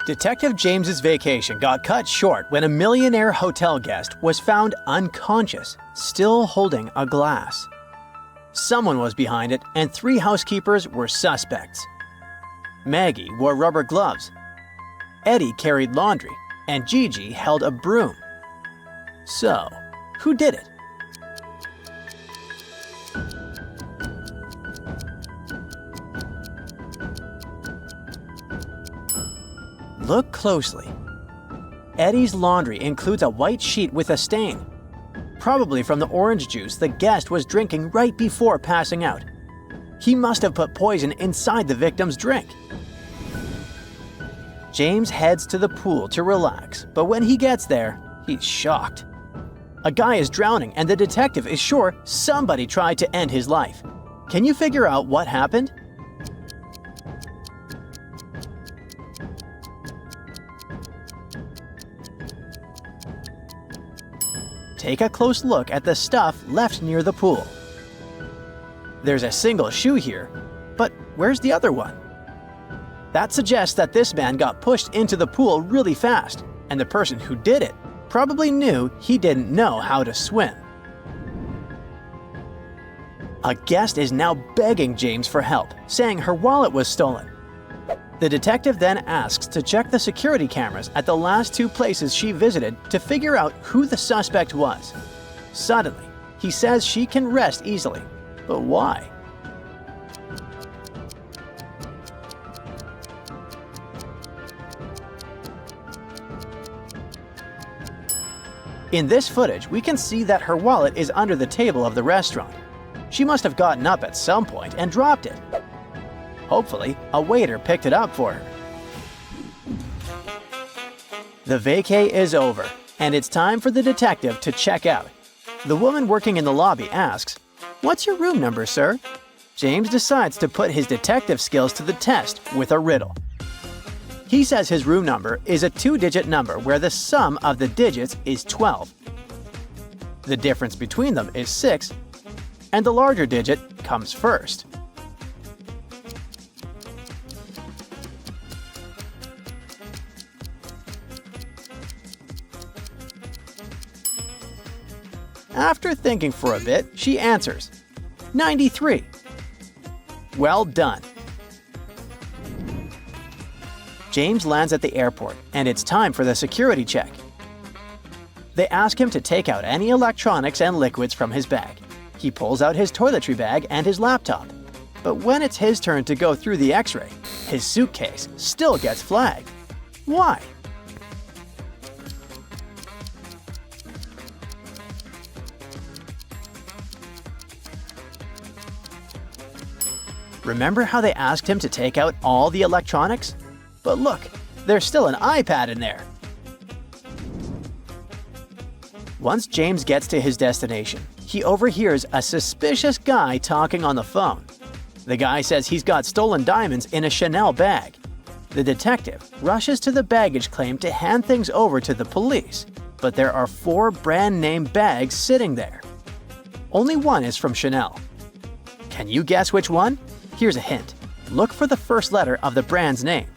Detective James's vacation got cut short when a millionaire hotel guest was found unconscious, still holding a glass. Someone was behind it, and 3 housekeepers were suspects. Maggie wore rubber gloves. Eddie carried laundry, and Gigi held a broom. So, who did it? Look closely. Eddie's laundry includes a white sheet with a stain, probably from the orange juice the guest was drinking right before passing out. He must have put poison inside the victim's drink. James heads to the pool to relax, but when he gets there, he's shocked. A guy is drowning and the detective is sure somebody tried to end his life. Can you figure out what happened? Take a close look at the stuff left near the pool. There's a single shoe here, but where's the other one? That suggests that this man got pushed into the pool really fast, and the person who did it probably knew he didn't know how to swim. A guest is now begging James for help, saying her wallet was stolen. The detective then asks to check the security cameras at the last 2 places she visited to figure out who the suspect was. Suddenly, he says she can rest easily. But why? In this footage, we can see that her wallet is under the table of the restaurant. She must have gotten up at some point and dropped it. Hopefully, a waiter picked it up for her. The vacay is over, and it's time for the detective to check out. The woman working in the lobby asks, "What's your room number, sir?" James decides to put his detective skills to the test with a riddle. He says his room number is a 2-digit number where the sum of the digits is 12. The difference between them is 6, and the larger digit comes first. After thinking for a bit, she answers, 93. Well done. James lands at the airport, and it's time for the security check. They ask him to take out any electronics and liquids from his bag. He pulls out his toiletry bag and his laptop. But when it's his turn to go through the x-ray, his suitcase still gets flagged. Why? Remember how they asked him to take out all the electronics? But look, there's still an iPad in there. Once James gets to his destination, he overhears a suspicious guy talking on the phone. The guy says he's got stolen diamonds in a Chanel bag. The detective rushes to the baggage claim to hand things over to the police, but there are 4 brand-name bags sitting there. Only one is from Chanel. Can you guess which one? Here's a hint. Look for the first letter of the brand's name.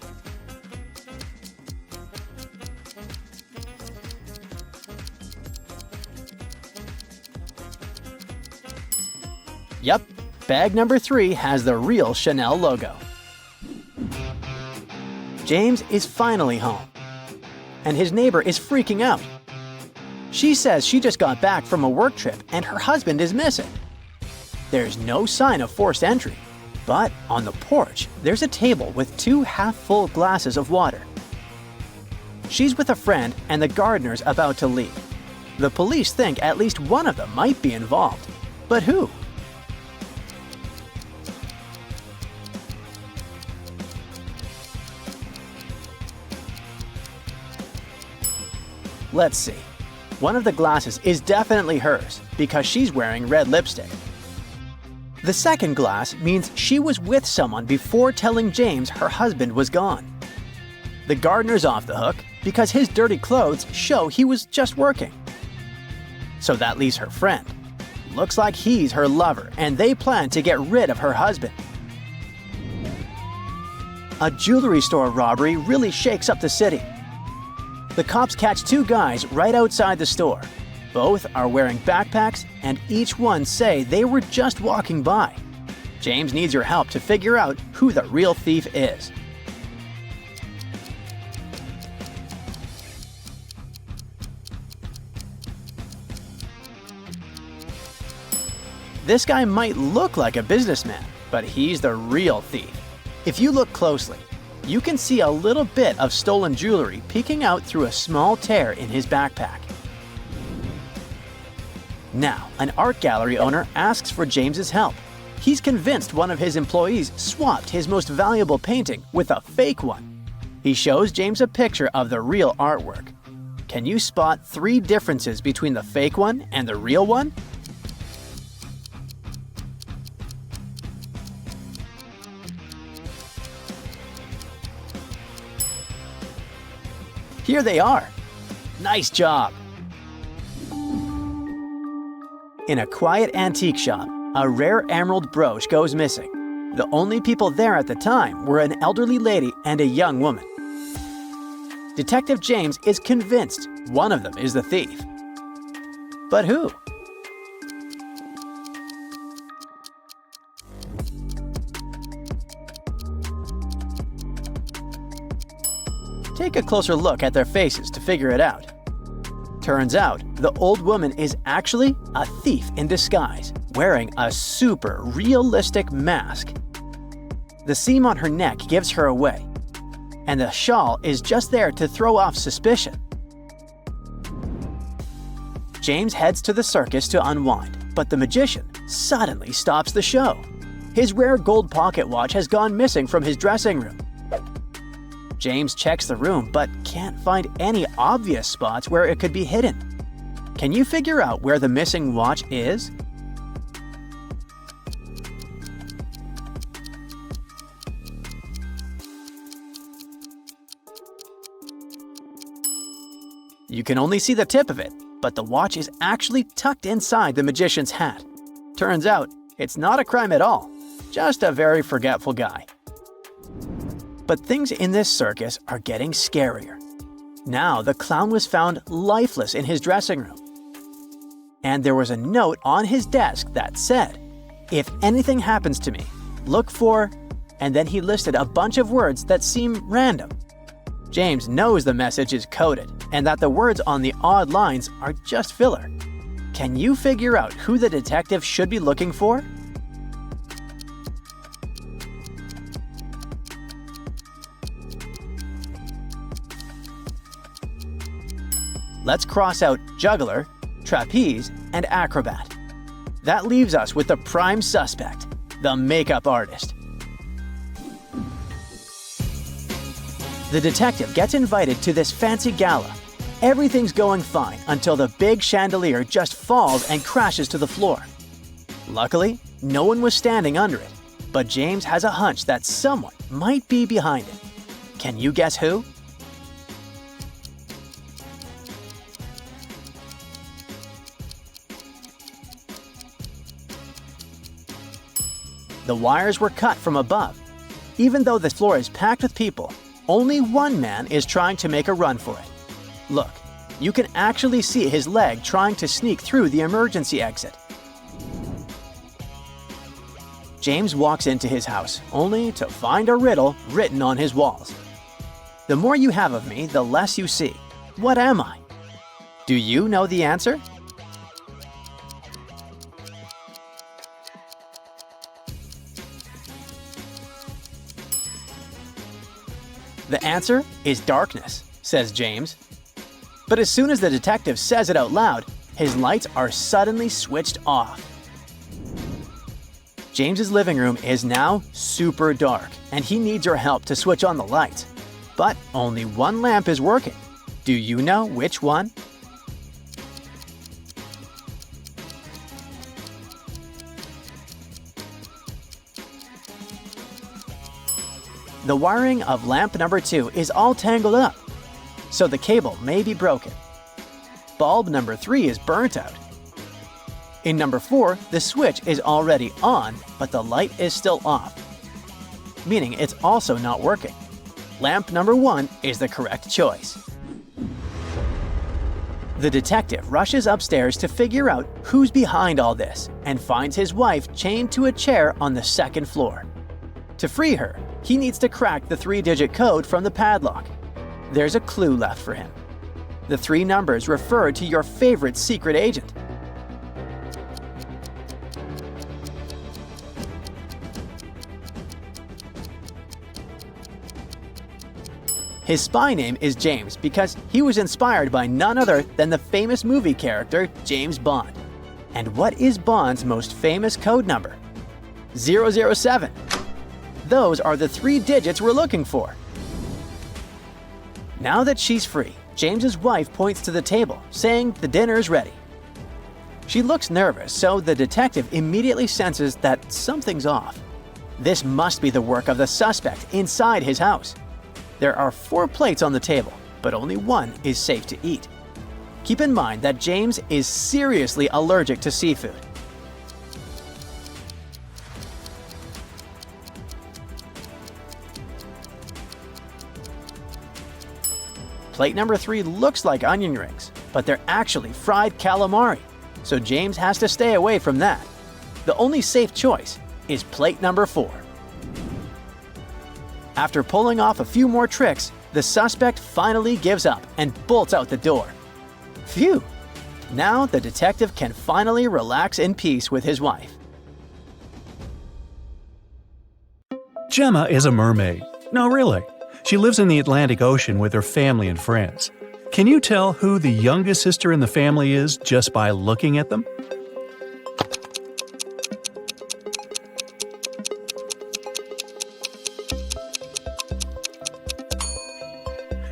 Yep, bag number 3 has the real Chanel logo. James is finally home, and his neighbor is freaking out. She says she just got back from a work trip and her husband is missing. There's no sign of forced entry, but on the porch, there's a table with 2 half-full glasses of water. She's with a friend and the gardener's about to leave. The police think at least one of them might be involved, but who? Let's see. One of the glasses is definitely hers because she's wearing red lipstick. The second glass means she was with someone before telling James her husband was gone. The gardener's off the hook because his dirty clothes show he was just working. So that leaves her friend. Looks like he's her lover and they plan to get rid of her husband. A jewelry store robbery really shakes up the city. The cops catch two guys right outside the store. Both are wearing backpacks, and each one say they were just walking by. James needs your help to figure out who the real thief is. This guy might look like a businessman, but he's the real thief. If you look closely, you can see a little bit of stolen jewelry peeking out through a small tear in his backpack. Now, an art gallery owner asks for James's help. He's convinced one of his employees swapped his most valuable painting with a fake one. He shows James a picture of the real artwork. Can you spot 3 differences between the fake one and the real one? Here they are. Nice job! In a quiet antique shop, a rare emerald brooch goes missing. The only people there at the time were an elderly lady and a young woman. Detective James is convinced one of them is the thief. But who? Take a closer look at their faces to figure it out. Turns out, the old woman is actually a thief in disguise, wearing a super realistic mask. The seam on her neck gives her away, and the shawl is just there to throw off suspicion. James heads to the circus to unwind, but the magician suddenly stops the show. His rare gold pocket watch has gone missing from his dressing room. James checks the room but can't find any obvious spots where it could be hidden. Can you figure out where the missing watch is? You can only see the tip of it, but the watch is actually tucked inside the magician's hat. Turns out, it's not a crime at all, just a very forgetful guy. But things in this circus are getting scarier. Now the clown was found lifeless in his dressing room. And there was a note on his desk that said, "If anything happens to me, look for," and then he listed a bunch of words that seem random. James knows the message is coded and that the words on the odd lines are just filler. Can you figure out who the detective should be looking for? Let's cross out juggler, trapeze, and acrobat. That leaves us with the prime suspect, the makeup artist. The detective gets invited to this fancy gala. Everything's going fine until the big chandelier just falls and crashes to the floor. Luckily, no one was standing under it, but James has a hunch that someone might be behind it. Can you guess who? The wires were cut from above. Even though the floor is packed with people, only one man is trying to make a run for it. Look, you can actually see his leg trying to sneak through the emergency exit. James walks into his house, only to find a riddle written on his walls. The more you have of me, the less you see. What am I? Do you know the answer? The answer is darkness, says James. But as soon as the detective says it out loud, his lights are suddenly switched off. James's living room is now super dark, and he needs your help to switch on the lights. But only one lamp is working. Do you know which one? The wiring of lamp number 2 is all tangled up, so the cable may be broken. Bulb number 3 is burnt out. In number 4, the switch is already on, but the light is still off. meaning it's also not working. Lamp number 1 is the correct choice. The detective rushes upstairs to figure out who's behind all this and finds his wife chained to a chair on the 2nd floor. To free her, he needs to crack the 3-digit code from the padlock. There's a clue left for him. The 3 numbers refer to your favorite secret agent. His spy name is James because he was inspired by none other than the famous movie character James Bond. And what is Bond's most famous code number? 007. Those are the 3 digits we're looking for. Now that she's free, James's wife points to the table, saying the dinner's ready. She looks nervous, so the detective immediately senses that something's off. This must be the work of the suspect inside his house. There are 4 plates on the table, but only 1 is safe to eat. Keep in mind that James is seriously allergic to seafood. Plate number 3 looks like onion rings, but they're actually fried calamari, so James has to stay away from that. The only safe choice is plate number 4. After pulling off a few more tricks, the suspect finally gives up and bolts out the door. Phew! Now the detective can finally relax in peace with his wife. Gemma is a mermaid. No, really. She lives in the Atlantic Ocean with her family and friends. Can you tell who the youngest sister in the family is just by looking at them?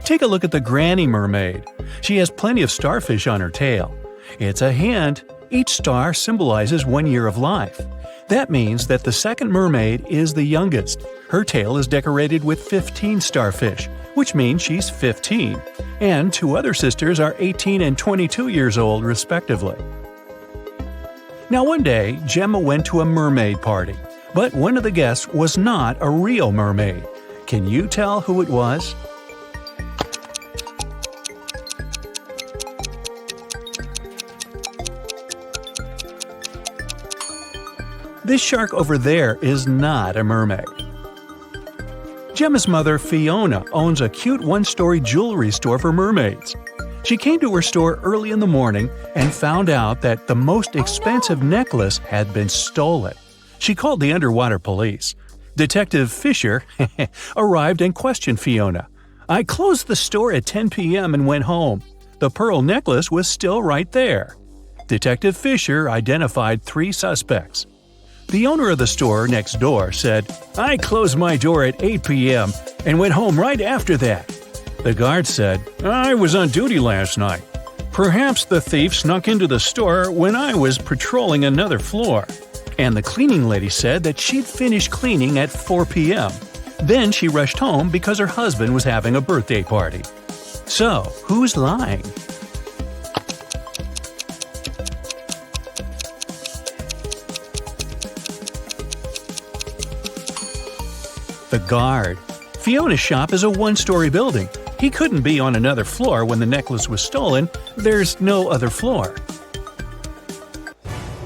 Take a look at the granny mermaid. She has plenty of starfish on her tail. It's a hint. Each star symbolizes 1 year of life. That means that the second mermaid is the youngest. Her tail is decorated with 15 starfish, which means she's 15. And 2 other sisters are 18 and 22 years old, respectively. Now one day, Gemma went to a mermaid party, but one of the guests was not a real mermaid. Can you tell who it was? This shark over there is not a mermaid. Gemma's mother, Fiona, owns a cute 1-story jewelry store for mermaids. She came to her store early in the morning and found out that the most expensive necklace had been stolen. She called the underwater police. Detective Fisher arrived and questioned Fiona. "I closed the store at 10 p.m. and went home. The pearl necklace was still right there." Detective Fisher identified 3 suspects. The owner of the store next door said, "I closed my door at 8 p.m. and went home right after that." The guard said, "I was on duty last night. Perhaps the thief snuck into the store when I was patrolling another floor." And the cleaning lady said that she'd finished cleaning at 4 p.m. Then she rushed home because her husband was having a birthday party. So, who's lying? The guard. Fiona's shop is a 1-story building. He couldn't be on another floor when the necklace was stolen. There's no other floor.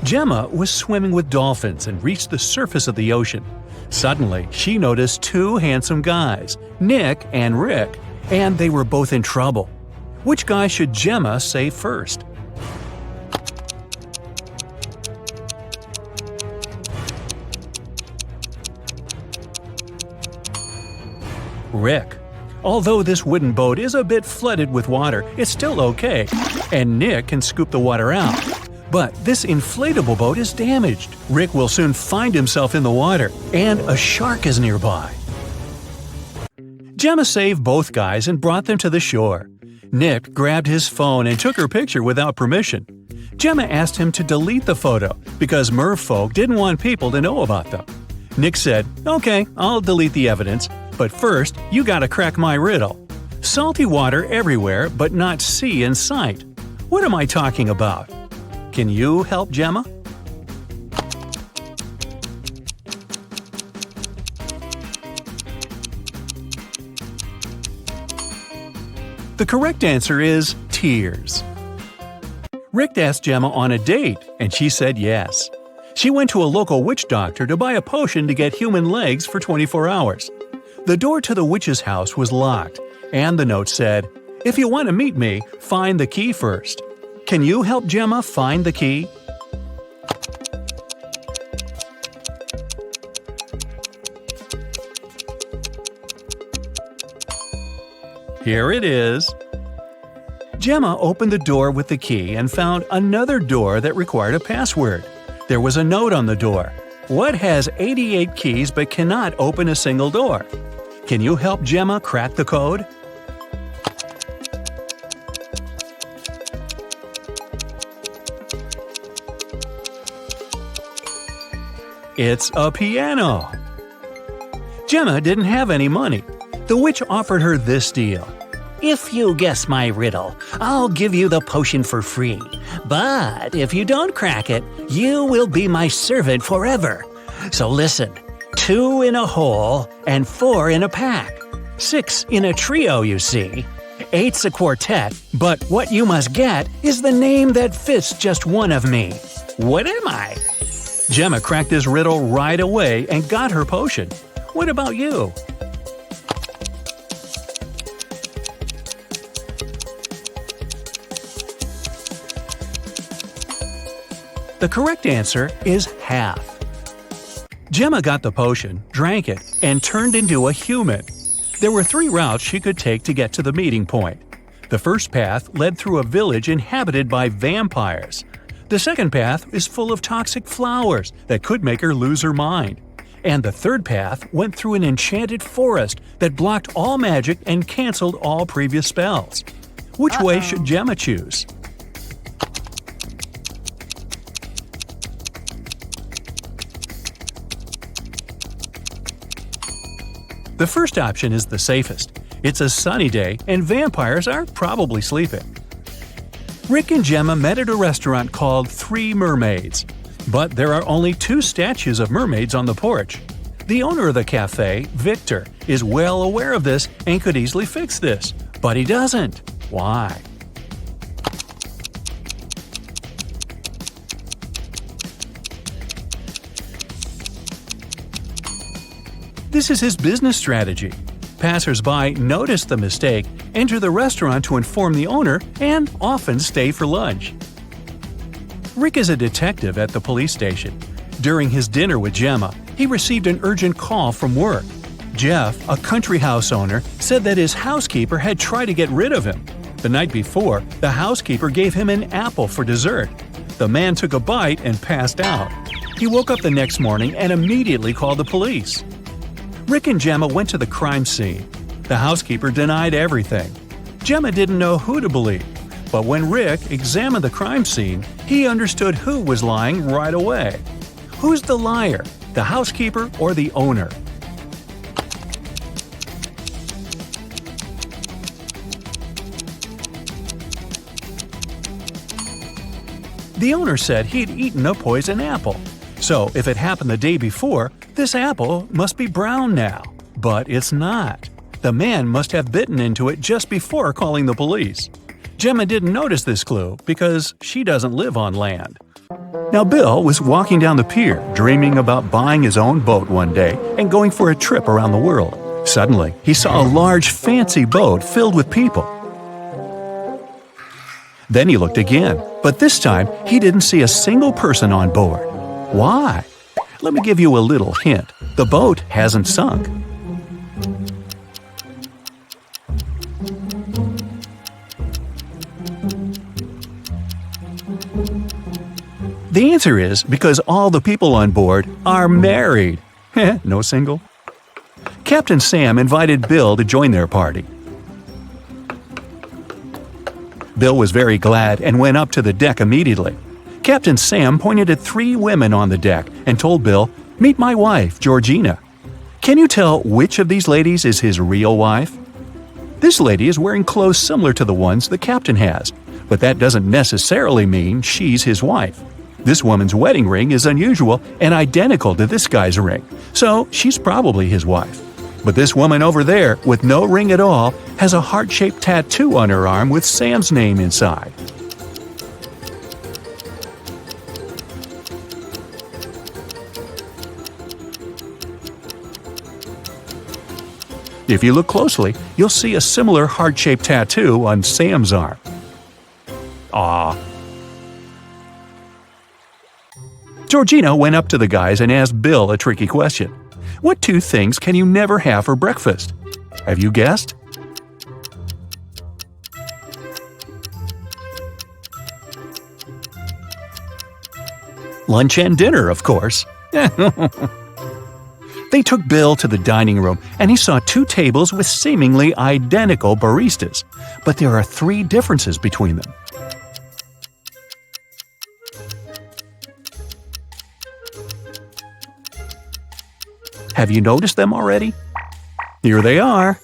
Gemma was swimming with dolphins and reached the surface of the ocean. Suddenly, she noticed 2 handsome guys, Nick and Rick, and they were both in trouble. Which guy should Gemma save first? Rick. Although this wooden boat is a bit flooded with water, it's still okay, and Nick can scoop the water out. But this inflatable boat is damaged. Rick will soon find himself in the water, and a shark is nearby. Gemma saved both guys and brought them to the shore. Nick grabbed his phone and took her picture without permission. Gemma asked him to delete the photo because merfolk didn't want people to know about them. Nick said, "Okay, I'll delete the evidence, but first, you gotta crack my riddle. Salty water everywhere, but not sea in sight. What am I talking about?" Can you help Gemma? The correct answer is tears. Rick asked Gemma on a date, and she said yes. She went to a local witch doctor to buy a potion to get human legs for 24 hours. The door to the witch's house was locked, and the note said, "If you want to meet me, find the key first." Can you help Gemma find the key? Here it is. Gemma opened the door with the key and found another door that required a password. There was a note on the door. What has 88 keys but cannot open a single door? Can you help Gemma crack the code? It's a piano. Gemma didn't have any money. The witch offered her this deal. If you guess my riddle, I'll give you the potion for free. But if you don't crack it, you will be my servant forever. So listen, 2 in a hole and 4 in a pack. 6 in a trio, you see. 8's a quartet, but what you must get is the name that fits just one of me. What am I? Gemma cracked this riddle right away and got her potion. What about you? The correct answer is half. Gemma got the potion, drank it, and turned into a human. There were 3 routes she could take to get to the meeting point. The first path led through a village inhabited by vampires. The second path is full of toxic flowers that could make her lose her mind. And the third path went through an enchanted forest that blocked all magic and canceled all previous spells. Which way should Gemma choose? The first option is the safest. It's a sunny day and vampires are probably sleeping. Rick and Gemma met at a restaurant called Three Mermaids. But there are only 2 statues of mermaids on the porch. The owner of the cafe, Victor, is well aware of this and could easily fix this. But he doesn't. Why? This is his business strategy. Passers-by notice the mistake, enter the restaurant to inform the owner, and often stay for lunch. Rick is a detective at the police station. During his dinner with Gemma, he received an urgent call from work. Jeff, a country house owner, said that his housekeeper had tried to get rid of him. The night before, the housekeeper gave him an apple for dessert. The man took a bite and passed out. He woke up the next morning and immediately called the police. Rick and Gemma went to the crime scene. The housekeeper denied everything. Gemma didn't know who to believe, but when Rick examined the crime scene, he understood who was lying right away. Who's the liar, the housekeeper or the owner? The owner said he'd eaten a poison apple. So if it happened the day before, this apple must be brown now. But it's not. The man must have bitten into it just before calling the police. Gemma didn't notice this clue because she doesn't live on land. Now Bill was walking down the pier, dreaming about buying his own boat one day and going for a trip around the world. Suddenly, he saw a large fancy boat filled with people. Then he looked again, but this time he didn't see a single person on board. Why? Let me give you a little hint. The boat hasn't sunk. The answer is because all the people on board are married. No single? Captain Sam invited Bill to join their party. Bill was very glad and went up to the deck immediately. Captain Sam pointed at 3 women on the deck and told Bill, "Meet my wife, Georgina." Can you tell which of these ladies is his real wife? This lady is wearing clothes similar to the ones the captain has, but that doesn't necessarily mean she's his wife. This woman's wedding ring is unusual and identical to this guy's ring, so she's probably his wife. But this woman over there, with no ring at all, has a heart-shaped tattoo on her arm with Sam's name inside. If you look closely, you'll see a similar heart-shaped tattoo on Sam's arm. Aww. Georgina went up to the guys and asked Bill a tricky question. What two things can you never have for breakfast? Have you guessed? Lunch and dinner, of course. They took Bill to the dining room, and he saw two tables with seemingly identical baristas, but there are 3 differences between them. Have you noticed them already? Here they are.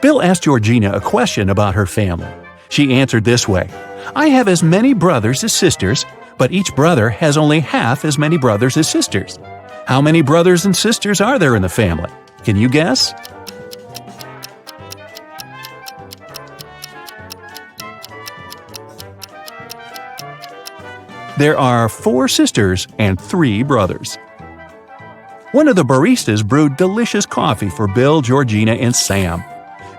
Bill asked Georgina a question about her family. She answered this way: I have as many brothers as sisters, but each brother has only half as many brothers as sisters. How many brothers and sisters are there in the family? Can you guess? There are 4 sisters and 3 brothers. One of the baristas brewed delicious coffee for Bill, Georgina, and Sam.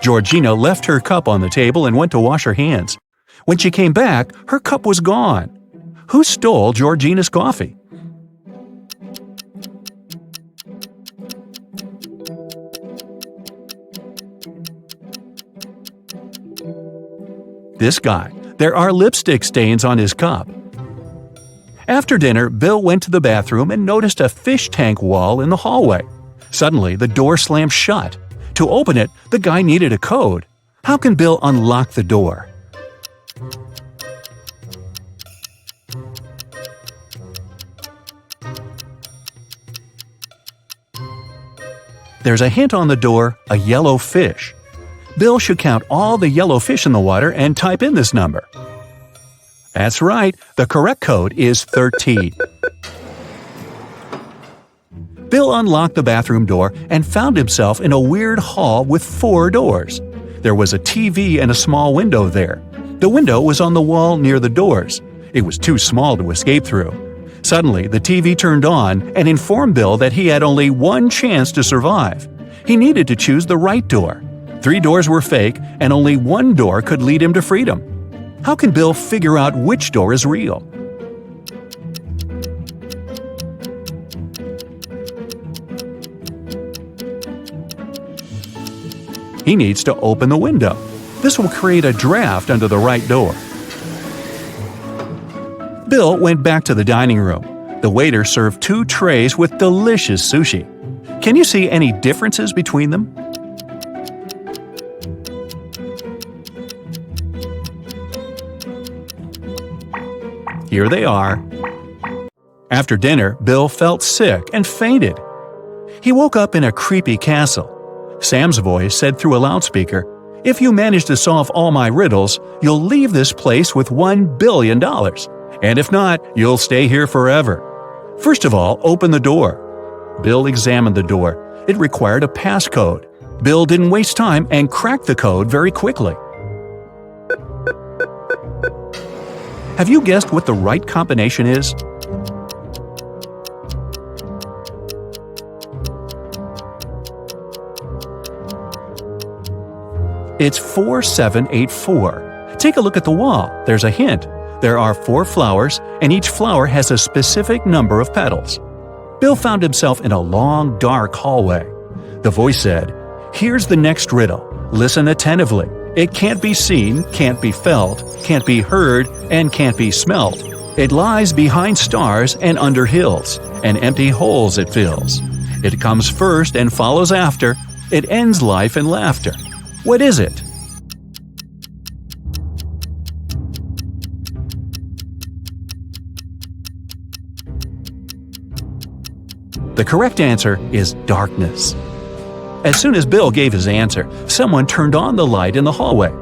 Georgina left her cup on the table and went to wash her hands. When she came back, her cup was gone. Who stole Georgina's coffee? This guy. There are lipstick stains on his cup. After dinner, Bill went to the bathroom and noticed a fish tank wall in the hallway. Suddenly, the door slammed shut. To open it, the guy needed a code. How can Bill unlock the door? There's a hint on the door, a yellow fish. Bill should count all the yellow fish in the water and type in this number. That's right, the correct code is 13. Bill unlocked the bathroom door and found himself in a weird hall with 4 doors. There was a TV and a small window there. The window was on the wall near the doors. It was too small to escape through. Suddenly, the TV turned on and informed Bill that he had only one chance to survive. He needed to choose the right door. 3 doors were fake, and only one door could lead him to freedom. How can Bill figure out which door is real? He needs to open the window. This will create a draft under the right door. Bill went back to the dining room. The waiter served 2 trays with delicious sushi. Can you see any differences between them? Here they are. After dinner, Bill felt sick and fainted. He woke up in a creepy castle. Sam's voice said through a loudspeaker, "If you manage to solve all my riddles, you'll leave this place with $1 billion. And if not, you'll stay here forever. First of all, open the door." Bill examined the door. It required a passcode. Bill didn't waste time and cracked the code very quickly. Have you guessed what the right combination is? It's 4784. Take a look at the wall. There's a hint. There are 4 flowers, and each flower has a specific number of petals. Bill found himself in a long, dark hallway. The voice said, "Here's the next riddle. Listen attentively. It can't be seen, can't be felt, can't be heard, and can't be smelt. It lies behind stars and under hills, and empty holes it fills. It comes first and follows after. It ends life in laughter. What is it?" The correct answer is darkness. As soon as Bill gave his answer, someone turned on the light in the hallway.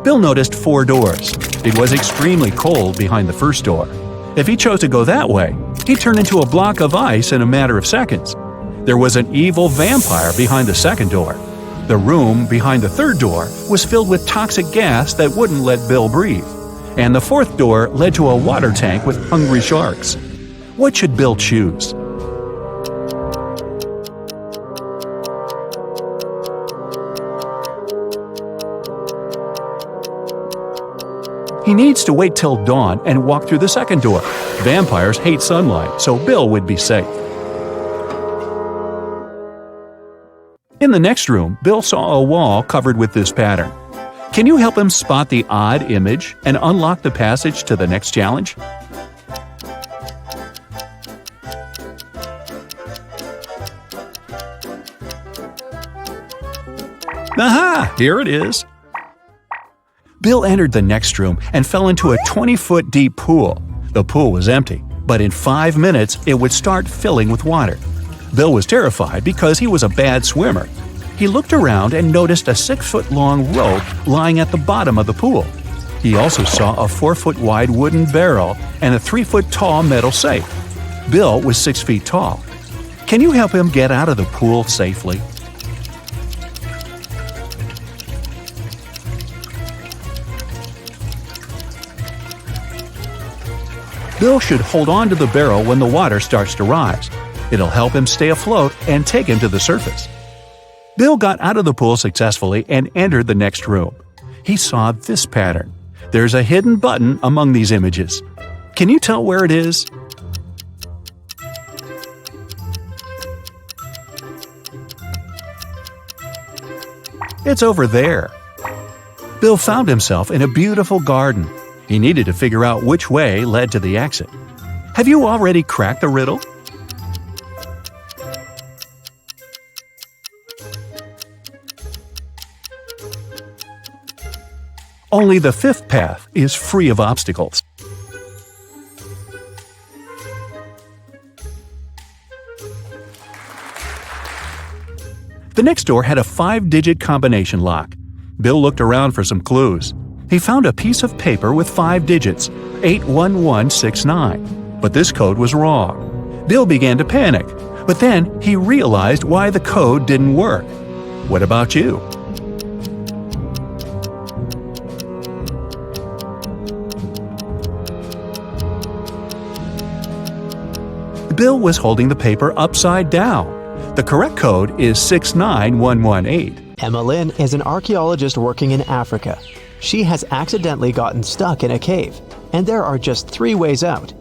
Bill noticed 4 doors. It was extremely cold behind the first door. If he chose to go that way, he'd turn into a block of ice in a matter of seconds. There was an evil vampire behind the second door. The room behind the third door was filled with toxic gas that wouldn't let Bill breathe. And the fourth door led to a water tank with hungry sharks. What should Bill choose? He needs to wait till dawn and walk through the second door. Vampires hate sunlight, so Bill would be safe. In the next room, Bill saw a wall covered with this pattern. Can you help him spot the odd image and unlock the passage to the next challenge? Aha! Here it is. Bill entered the next room and fell into a 20-foot deep pool. The pool was empty, but in 5 minutes it would start filling with water. Bill was terrified because he was a bad swimmer. He looked around and noticed a 6-foot-long rope lying at the bottom of the pool. He also saw a 4-foot-wide wooden barrel and a 3-foot-tall metal safe. Bill was 6 feet tall. Can you help him get out of the pool safely? Bill should hold on to the barrel when the water starts to rise. It'll help him stay afloat and take him to the surface. Bill got out of the pool successfully and entered the next room. He saw this pattern. There's a hidden button among these images. Can you tell where it is? It's over there. Bill found himself in a beautiful garden. He needed to figure out which way led to the exit. Have you already cracked the riddle? Only the fifth path is free of obstacles. The next door had a 5-digit combination lock. Bill looked around for some clues. He found a piece of paper with 5 digits, 81169. But this code was wrong. Bill began to panic, but then he realized why the code didn't work. What about you? Bill was holding the paper upside down. The correct code is 69118. Emma Lynn is an archaeologist working in Africa. She has accidentally gotten stuck in a cave, and there are just 3 ways out.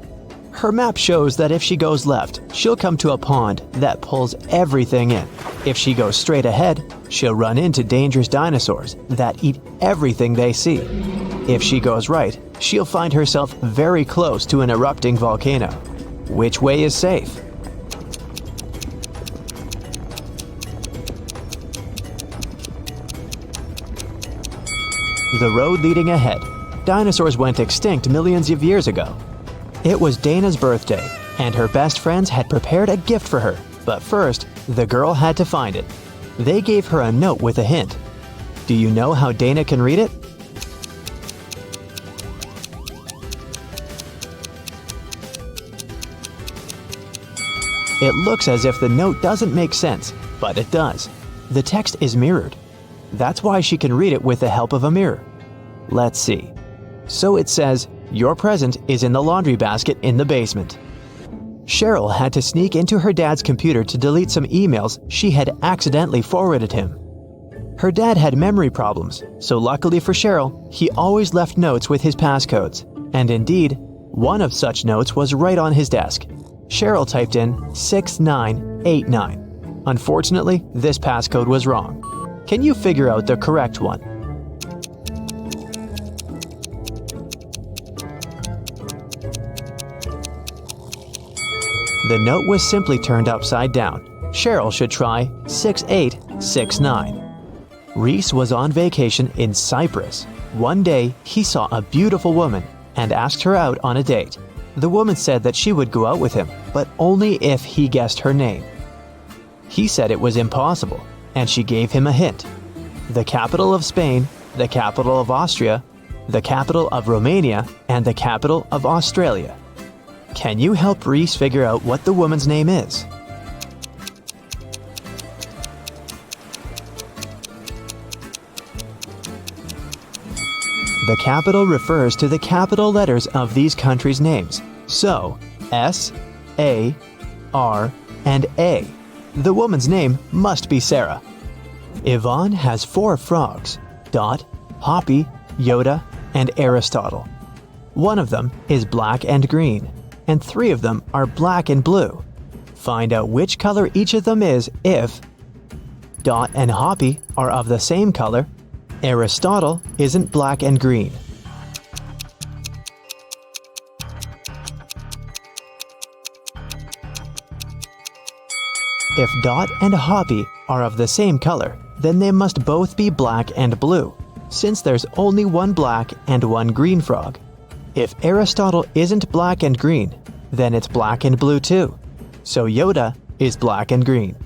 Her map shows that if she goes left, she'll come to a pond that pulls everything in. If she goes straight ahead, she'll run into dangerous dinosaurs that eat everything they see. If she goes right, she'll find herself very close to an erupting volcano. Which way is safe? The road leading ahead. Dinosaurs went extinct millions of years ago. It was Dana's birthday, and her best friends had prepared a gift for her. But first, the girl had to find it. They gave her a note with a hint. Do you know how Dana can read it? It looks as if the note doesn't make sense, but it does. The text is mirrored. That's why she can read it with the help of a mirror. Let's see. So it says, "Your present is in the laundry basket in the basement." Cheryl had to sneak into her dad's computer to delete some emails she had accidentally forwarded him. Her dad had memory problems, so luckily for Cheryl, he always left notes with his passcodes. And indeed, one of such notes was right on his desk. Cheryl typed in 6989. Unfortunately, this passcode was wrong. Can you figure out the correct one? The note was simply turned upside down. Cheryl should try 6869. Reese was on vacation in Cyprus. One day, he saw a beautiful woman and asked her out on a date. The woman said that she would go out with him, but only if he guessed her name. He said it was impossible, and she gave him a hint. The capital of Spain, the capital of Austria, the capital of Romania, and the capital of Australia. Can you help Reese figure out what the woman's name is? The capital refers to the capital letters of these countries' names. So, S, A, R, and A. The woman's name must be Sarah. Yvonne has 4 frogs: Dot, Hoppy, Yoda, and Aristotle. One of them is black and green, and 3 of them are black and blue. Find out which color each of them is if Dot and Hoppy are of the same color, Aristotle isn't black and green. If Dot and Hoppy are of the same color, then they must both be black and blue, since there's only one black and one green frog. If Aristotle isn't black and green, then it's black and blue too. So Yoda is black and green.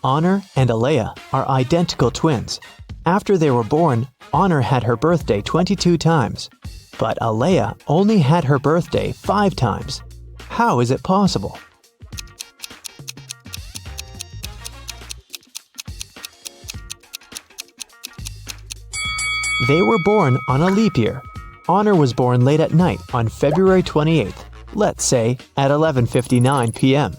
Honor and Alea are identical twins. After they were born, Honor had her birthday 22 times, but Alea only had her birthday 5 times. How is it possible? They were born on a leap year. Honor was born late at night on February 28th, let's say at 11:59 p.m.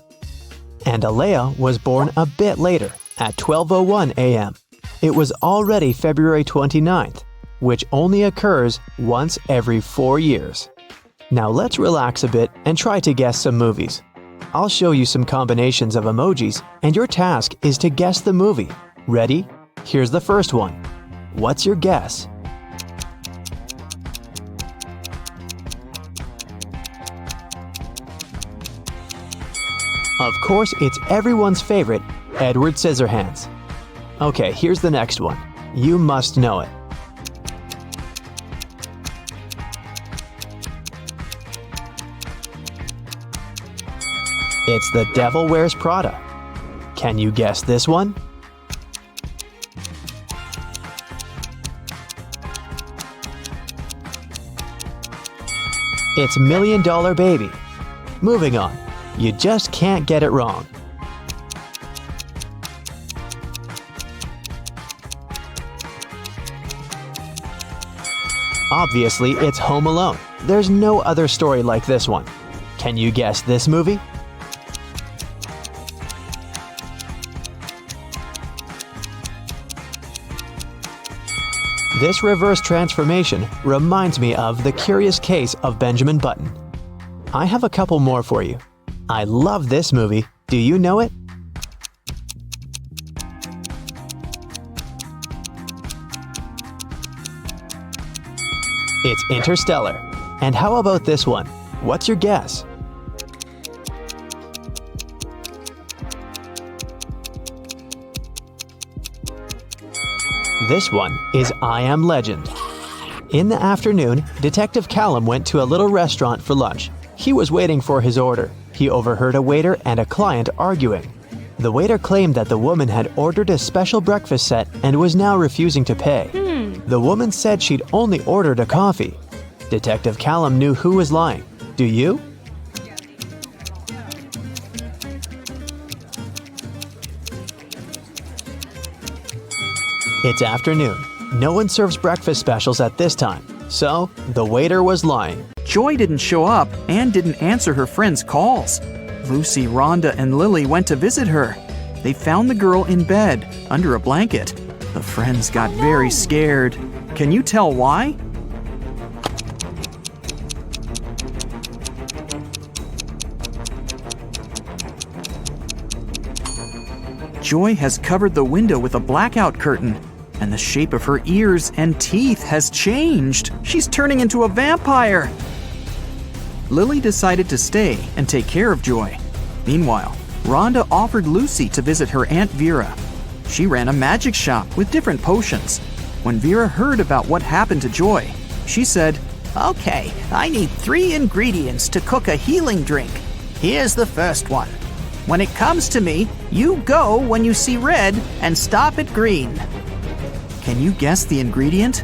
And Alea was born a bit later, at 12:01 a.m. It was already February 29th, which only occurs once every 4 years. Now let's relax a bit and try to guess some movies. I'll show you some combinations of emojis, and your task is to guess the movie. Ready? Here's the first one. What's your guess? Of course, it's everyone's favorite, Edward Scissorhands. Okay, here's the next one. You must know it. It's The Devil Wears Prada. Can you guess this one? It's $1 Million Baby. Moving on. You just can't get it wrong. Obviously, it's Home Alone. There's no other story like this one. Can you guess this movie? This reverse transformation reminds me of The Curious Case of Benjamin Button. I have a couple more for you. I love this movie. Do you know it? It's Interstellar. And how about this one? What's your guess? This one is I Am Legend. In the afternoon, Detective Callum went to a little restaurant for lunch. He was waiting for his order. He overheard a waiter and a client arguing. The waiter claimed that the woman had ordered a special breakfast set and was now refusing to pay. The woman said she'd only ordered a coffee. Detective Callum knew who was lying. Do you? It's afternoon. No one serves breakfast specials at this time, so the waiter was lying. Joy didn't show up and didn't answer her friends' calls. Lucy, Rhonda, and Lily went to visit her. They found the girl in bed, under a blanket. The friends got very scared. Can you tell why? Joy has covered the window with a blackout curtain, and the shape of her ears and teeth has changed. She's turning into a vampire. Lily decided to stay and take care of Joy. Meanwhile, Rhonda offered Lucy to visit her Aunt Vera. She ran a magic shop with different potions. When Vera heard about what happened to Joy, she said, "Okay, I need 3 ingredients to cook a healing drink. Here's the first one. When it comes to me, you go when you see red and stop at green." Can you guess the ingredient?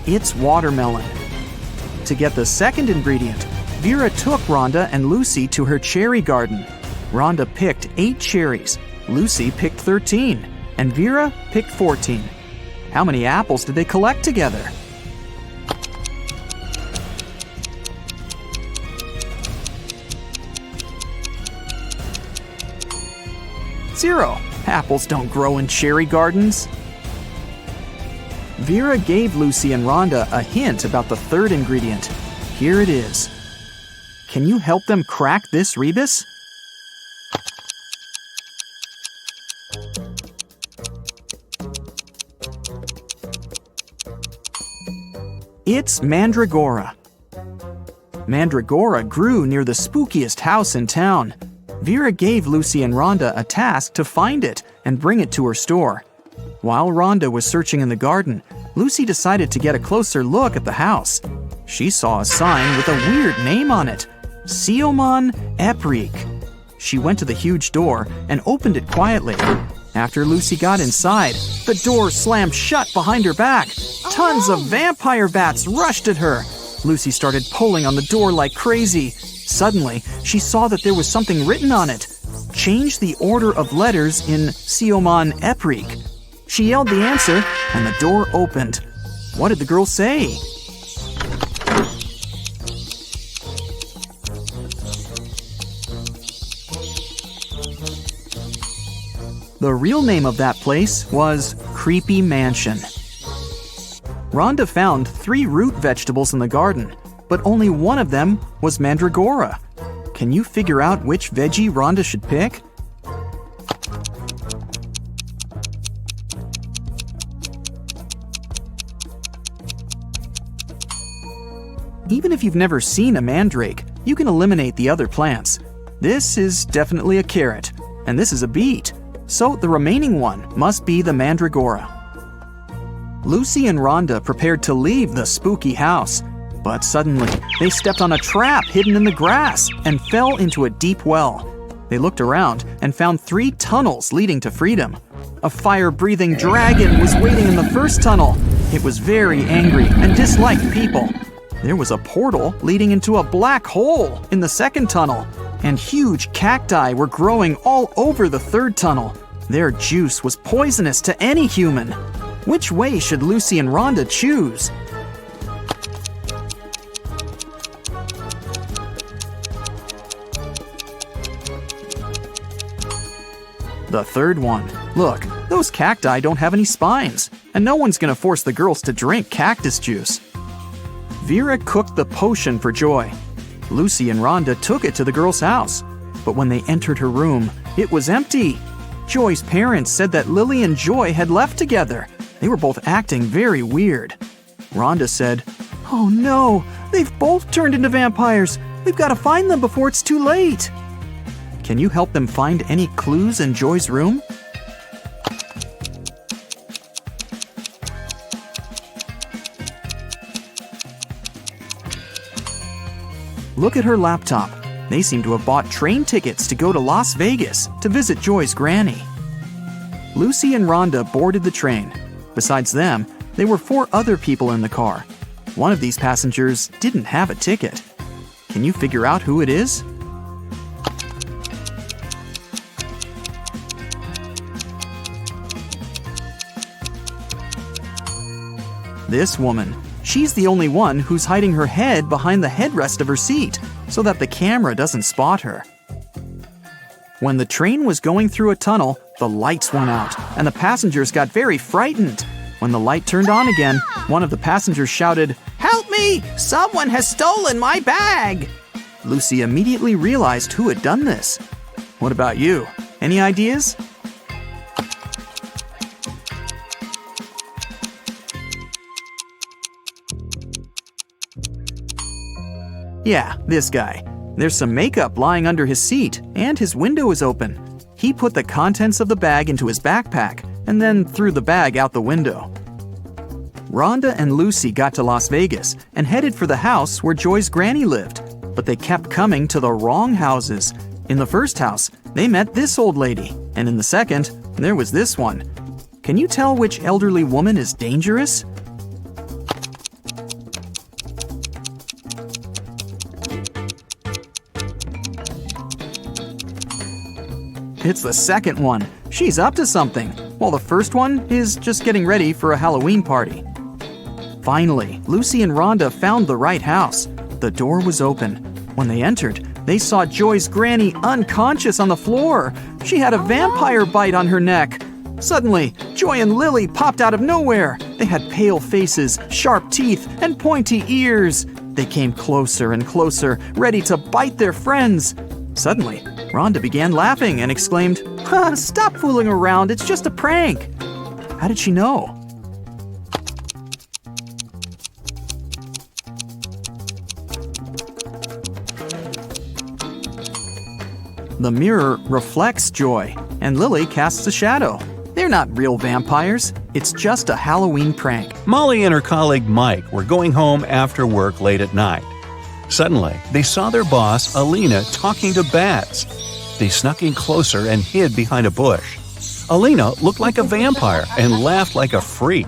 It's watermelon. To get the second ingredient, Vera took Rhonda and Lucy to her cherry garden. Rhonda picked 8 cherries, Lucy picked 13, and Vera picked 14. How many apples did they collect together? Zero. Apples don't grow in cherry gardens. Vera gave Lucy and Rhonda a hint about the third ingredient. Here it is. Can you help them crack this rebus? It's mandragora. Mandragora grew near the spookiest house in town. Vera gave Lucy and Rhonda a task to find it and bring it to her store. While Rhonda was searching in the garden, Lucy decided to get a closer look at the house. She saw a sign with a weird name on it, Siomon Eprik. She went to the huge door and opened it quietly. After Lucy got inside, the door slammed shut behind her back. Tons of vampire bats rushed at her. Lucy started pulling on the door like crazy. Suddenly, she saw that there was something written on it. Change the order of letters in Siomon Eprik. She yelled the answer, and the door opened. What did the girl say? The real name of that place was Creepy Mansion. Rhonda found 3 root vegetables in the garden, but only one of them was mandragora. Can you figure out which veggie Rhonda should pick? Even if you've never seen a mandrake, you can eliminate the other plants. This is definitely a carrot, and this is a beet, so the remaining one must be the mandragora. Lucy and Rhonda prepared to leave the spooky house, but suddenly they stepped on a trap hidden in the grass and fell into a deep well. They looked around and found 3 tunnels leading to freedom. A fire-breathing dragon was waiting in the first tunnel. It was very angry and disliked people. There was a portal leading into a black hole in the second tunnel, and huge cacti were growing all over the third tunnel. Their juice was poisonous to any human. Which way should Lucy and Rhonda choose? The third one. Look, those cacti don't have any spines, and no one's gonna force the girls to drink cactus juice. Vera cooked the potion for Joy. Lucy and Rhonda took it to the girl's house, but when they entered her room, it was empty. Joy's parents said that Lily and Joy had left together. They were both acting very weird. Rhonda said, "Oh no, they've both turned into vampires. We've got to find them before it's too late." Can you help them find any clues in Joy's room? Look at her laptop. They seem to have bought train tickets to go to Las Vegas to visit Joy's granny. Lucy and Rhonda boarded the train. Besides them, there were 4 other people in the car. One of these passengers didn't have a ticket. Can you figure out who it is? This woman. She's the only one who's hiding her head behind the headrest of her seat so that the camera doesn't spot her. When the train was going through a tunnel, the lights went out and the passengers got very frightened. When the light turned on again, one of the passengers shouted, "Help me! Someone has stolen my bag!" Lucy immediately realized who had done this. What about you? Any ideas? Yeah, this guy. There's some makeup lying under his seat, and his window is open. He put the contents of the bag into his backpack, and then threw the bag out the window. Rhonda and Lucy got to Las Vegas and headed for the house where Joy's granny lived, but they kept coming to the wrong houses. In the first house, they met this old lady, and in the second, there was this one. Can you tell which elderly woman is dangerous? It's the second one. She's up to something, while the first one is just getting ready for a Halloween party. Finally, Lucy and Rhonda found the right house. The door was open. When they entered, they saw Joy's granny unconscious on the floor. She had a vampire bite on her neck. Suddenly, Joy and Lily popped out of nowhere. They had pale faces, sharp teeth, and pointy ears. They came closer and closer, ready to bite their friends. Suddenly, Rhonda began laughing and exclaimed, "Stop fooling around, it's just a prank." How did she know? The mirror reflects Joy, and Lily casts a shadow. They're not real vampires. It's just a Halloween prank. Molly and her colleague Mike were going home after work late at night. Suddenly, they saw their boss, Alina, talking to bats. They snuck in closer and hid behind a bush. Alina looked like a vampire and laughed like a freak.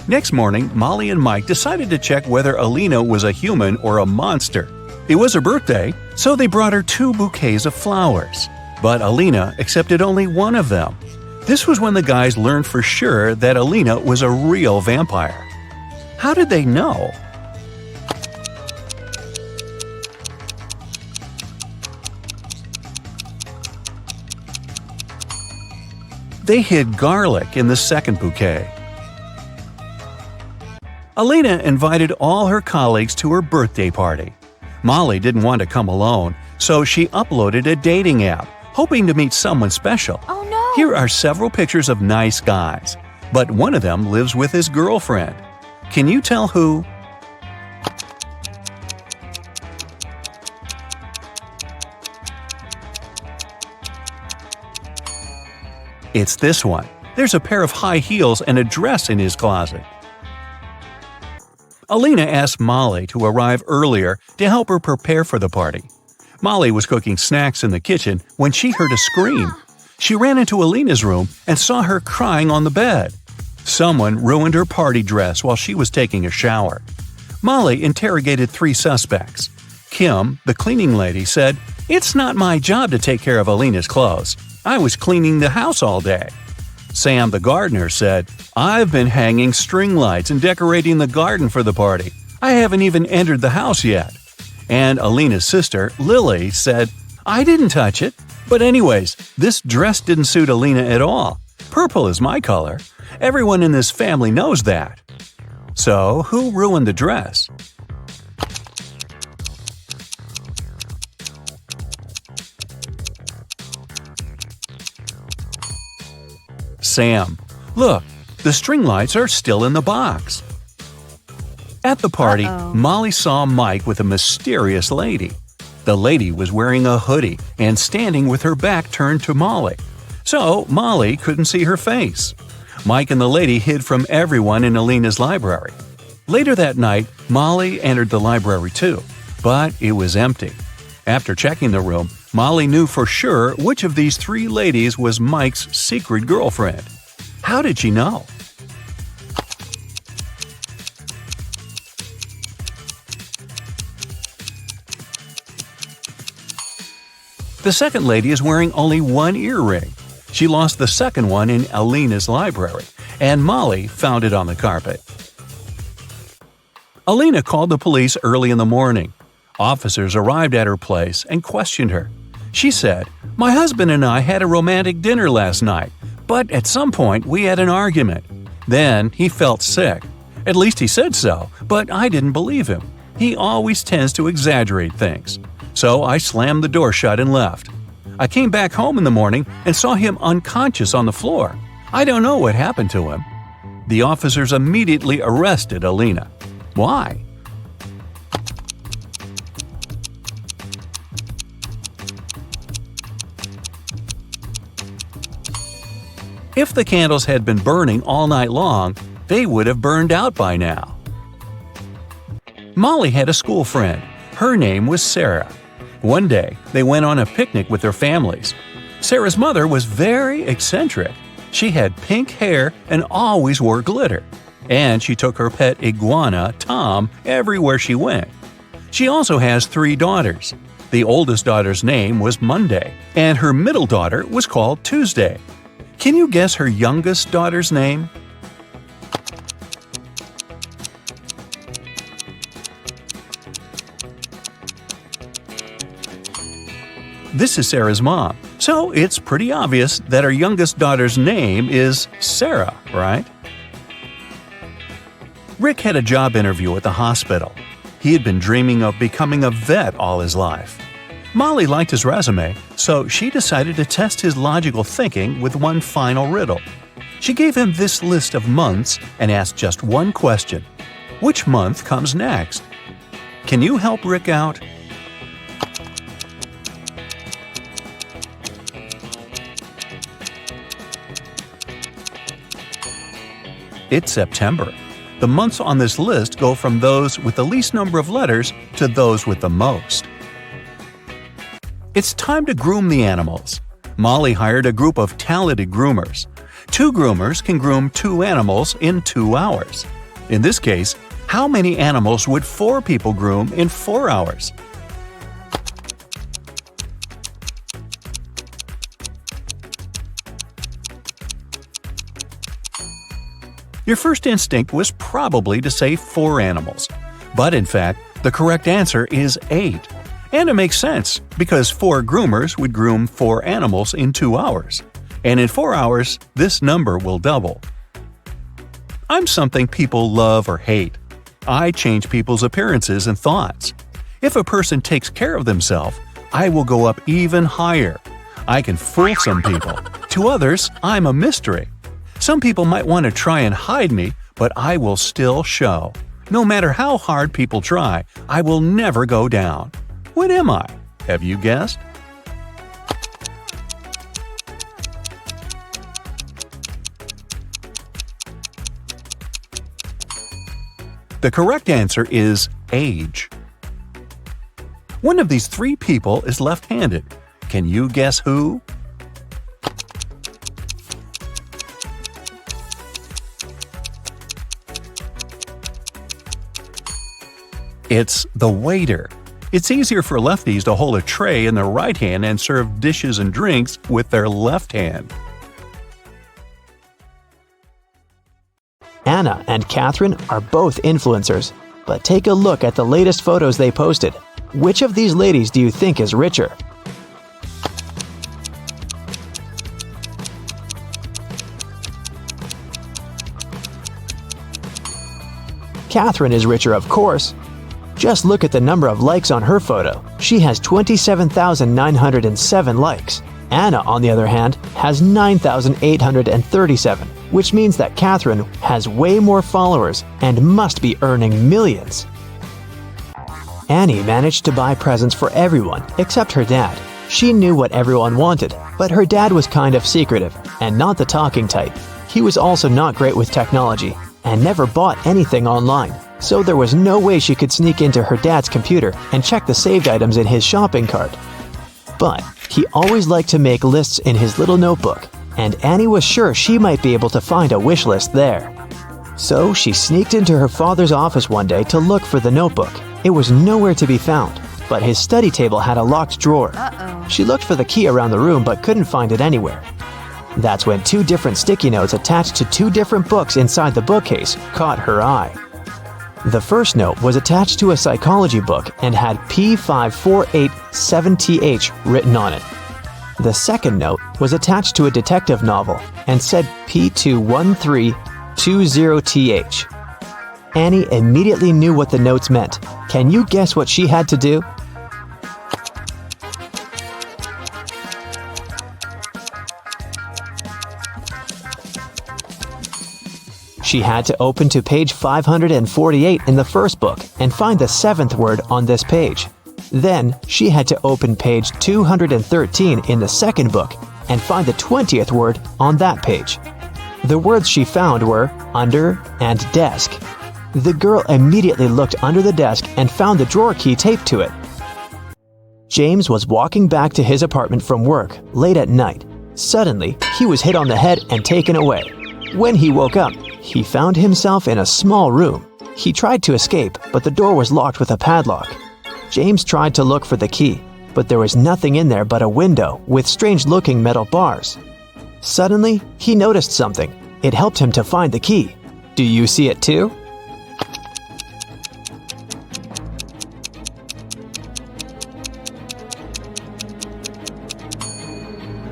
Next morning, Molly and Mike decided to check whether Alina was a human or a monster. It was her birthday, so they brought her 2 bouquets of flowers. But Alina accepted only one of them. This was when the guys learned for sure that Alina was a real vampire. How did they know? They hid garlic in the second bouquet. Alina invited all her colleagues to her birthday party. Molly didn't want to come alone, so she uploaded a dating app, hoping to meet someone special. Oh no! Here are several pictures of nice guys, but one of them lives with his girlfriend. Can you tell who? It's this one. There's a pair of high heels and a dress in his closet. Alina asked Molly to arrive earlier to help her prepare for the party. Molly was cooking snacks in the kitchen when she heard a scream. She ran into Alina's room and saw her crying on the bed. Someone ruined her party dress while she was taking a shower. Molly interrogated 3 suspects. Kim, the cleaning lady, said, "It's not my job to take care of Alina's clothes. I was cleaning the house all day." Sam, the gardener, said, "I've been hanging string lights and decorating the garden for the party. I haven't even entered the house yet." And Alina's sister, Lily, said, "I didn't touch it. But anyways, this dress didn't suit Alina at all. Purple is my color. Everyone in this family knows that." So, who ruined the dress? Sam. Look, the string lights are still in the box. At the party, Molly saw Mike with a mysterious lady. The lady was wearing a hoodie and standing with her back turned to Molly. So Molly couldn't see her face. Mike and the lady hid from everyone in Alina's library. Later that night, Molly entered the library too, but it was empty. After checking the room, Molly knew for sure which of these 3 ladies was Mike's secret girlfriend. How did she know? The second lady is wearing only 1 earring. She lost the second one in Alina's library, and Molly found it on the carpet. Alina called the police early in the morning. Officers arrived at her place and questioned her. She said, "My husband and I had a romantic dinner last night, but at some point we had an argument. Then he felt sick. At least he said so, but I didn't believe him. He always tends to exaggerate things. So I slammed the door shut and left. I came back home in the morning and saw him unconscious on the floor. I don't know what happened to him." The officers immediately arrested Alina. Why? If the candles had been burning all night long, they would have burned out by now. Molly had a school friend. Her name was Sarah. One day, they went on a picnic with their families. Sarah's mother was very eccentric. She had pink hair and always wore glitter. And she took her pet iguana, Tom, everywhere she went. She also has 3 daughters. The oldest daughter's name was Monday, and her middle daughter was called Tuesday. Can you guess her youngest daughter's name? This is Sarah's mom, so it's pretty obvious that her youngest daughter's name is Sarah, right? Rick had a job interview at the hospital. He had been dreaming of becoming a vet all his life. Molly liked his resume, so she decided to test his logical thinking with one final riddle. She gave him this list of months and asked just one question: which month comes next? Can you help Rick out? It's September. The months on this list go from those with the least number of letters to those with the most. It's time to groom the animals. Molly hired a group of talented groomers. 2 groomers can groom 2 animals in 2 hours. In this case, how many animals would 4 people groom in 4 hours? Your first instinct was probably to say 4 animals. But in fact, the correct answer is 8. And it makes sense, because 4 groomers would groom 4 animals in 2 hours. And in 4 hours, this number will double. I'm something people love or hate. I change people's appearances and thoughts. If a person takes care of themselves, I will go up even higher. I can fool some people. To others, I'm a mystery. Some people might want to try and hide me, but I will still show. No matter how hard people try, I will never go down. What am I? Have you guessed? The correct answer is age. One of these 3 people is left-handed. Can you guess who? It's the waiter. It's easier for lefties to hold a tray in their right hand and serve dishes and drinks with their left hand. Anna and Catherine are both influencers, but take a look at the latest photos they posted. Which of these ladies do you think is richer? Catherine is richer, of course. Just look at the number of likes on her photo. She has 27,907 likes. Anna, on the other hand, has 9,837, which means that Catherine has way more followers and must be earning millions. Annie managed to buy presents for everyone except her dad. She knew what everyone wanted, but her dad was kind of secretive and not the talking type. He was also not great with technology and never bought anything online. So there was no way she could sneak into her dad's computer and check the saved items in his shopping cart. But he always liked to make lists in his little notebook, and Annie was sure she might be able to find a wish list there. So she sneaked into her father's office one day to look for the notebook. It was nowhere to be found, but his study table had a locked drawer. She looked for the key around the room but couldn't find it anywhere. That's when 2 different sticky notes attached to 2 different books inside the bookcase caught her eye. The first note was attached to a psychology book and had P5487TH written on it. The second note was attached to a detective novel and said P21320TH. Annie immediately knew what the notes meant. Can you guess what she had to do? She had to open to page 548 in the first book and find the 7th word on this page. Then, she had to open page 213 in the second book and find the 20th word on that page. The words she found were under and desk. The girl immediately looked under the desk and found the drawer key taped to it. James was walking back to his apartment from work late at night. Suddenly, he was hit on the head and taken away. When he woke up, he found himself in a small room. He tried to escape, but the door was locked with a padlock. James tried to look for the key, but there was nothing in there but a window with strange-looking metal bars. Suddenly, he noticed something. It helped him to find the key. Do you see it too?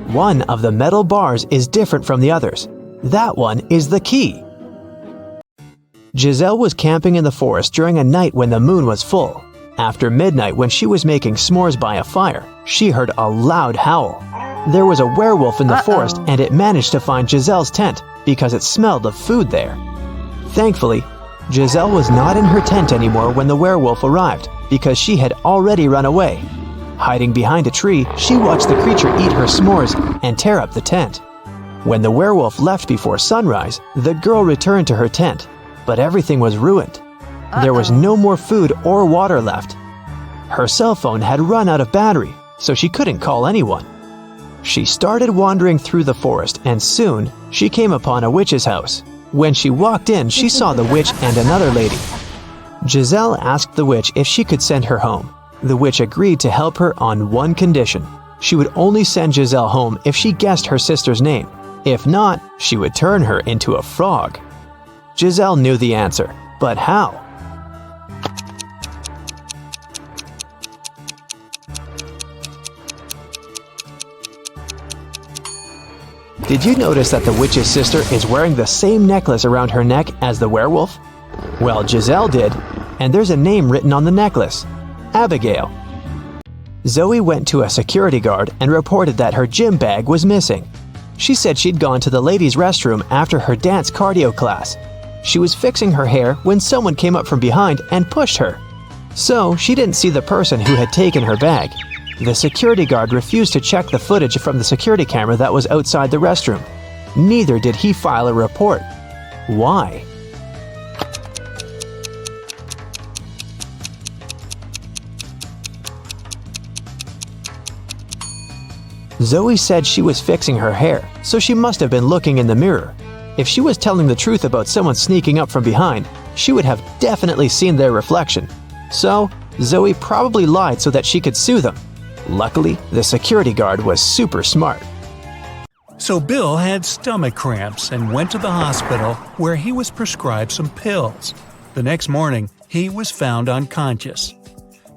One of the metal bars is different from the others. That one is the key. Giselle was camping in the forest during a night when the moon was full. After midnight, when she was making s'mores by a fire, she heard a loud howl. There was a werewolf in the forest, and it managed to find Giselle's tent because it smelled of food there. Thankfully, Giselle was not in her tent anymore when the werewolf arrived because she had already run away. Hiding behind a tree, she watched the creature eat her s'mores and tear up the tent. When the werewolf left before sunrise, the girl returned to her tent, but everything was ruined. There was no more food or water left. Her cell phone had run out of battery, so she couldn't call anyone. She started wandering through the forest, and soon she came upon a witch's house. When she walked in, she saw the witch and another lady. Giselle asked the witch if she could send her home. The witch agreed to help her on one condition. She would only send Giselle home if she guessed her sister's name. If not, she would turn her into a frog. Giselle knew the answer, but how? Did you notice that the witch's sister is wearing the same necklace around her neck as the werewolf? Well, Giselle did, and there's a name written on the necklace: Abigail. Zoe went to a security guard and reported that her gym bag was missing. She said she'd gone to the ladies' restroom after her dance cardio class. She was fixing her hair when someone came up from behind and pushed her. So she didn't see the person who had taken her bag. The security guard refused to check the footage from the security camera that was outside the restroom. Neither did he file a report. Why? Zoe said she was fixing her hair, so she must have been looking in the mirror. If she was telling the truth about someone sneaking up from behind, she would have definitely seen their reflection. So, Zoe probably lied so that she could sue them. Luckily, the security guard was super smart. So Bill had stomach cramps and went to the hospital where he was prescribed some pills. The next morning, he was found unconscious.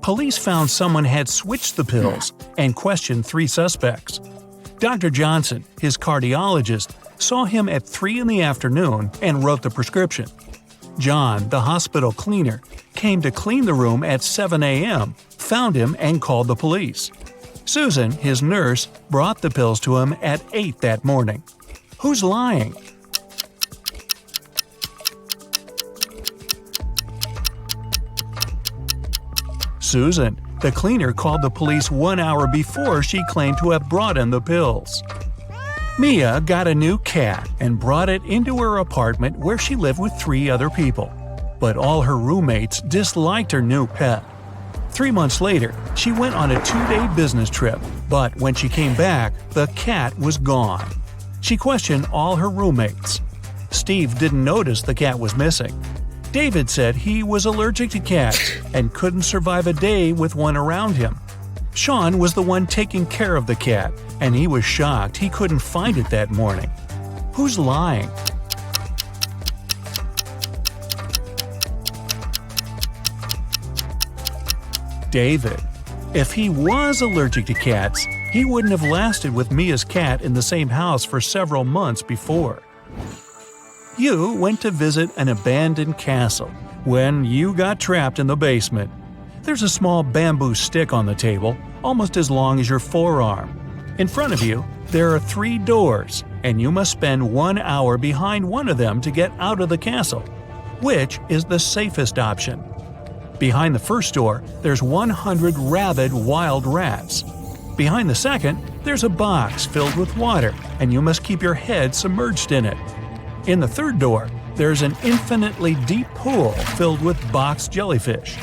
Police found someone had switched the pills and questioned 3 suspects. Dr. Johnson, his cardiologist, saw him at 3 in the afternoon and wrote the prescription. John, the hospital cleaner, came to clean the room at 7 a.m., found him and called the police. Susan, his nurse, brought the pills to him at 8 that morning. Who's lying? Susan, the cleaner, called the police 1 hour before she claimed to have brought him the pills. Mia got a new cat and brought it into her apartment where she lived with 3 other people. But all her roommates disliked her new pet. 3 months later, she went on a 2-day business trip, but when she came back, the cat was gone. She questioned all her roommates. Steve didn't notice the cat was missing. David said he was allergic to cats and couldn't survive a day with one around him. Sean was the one taking care of the cat, and he was shocked he couldn't find it that morning. Who's lying? David. If he was allergic to cats, he wouldn't have lasted with Mia's cat in the same house for several months before. You went to visit an abandoned castle when you got trapped in the basement. There's a small bamboo stick on the table, almost as long as your forearm. In front of you, there are 3 doors, and you must spend 1 hour behind one of them to get out of the castle. Which is the safest option? Behind the first door, there's 100 rabid wild rats. Behind the second, there's a box filled with water, and you must keep your head submerged in it. In the third door, there's an infinitely deep pool filled with box jellyfish.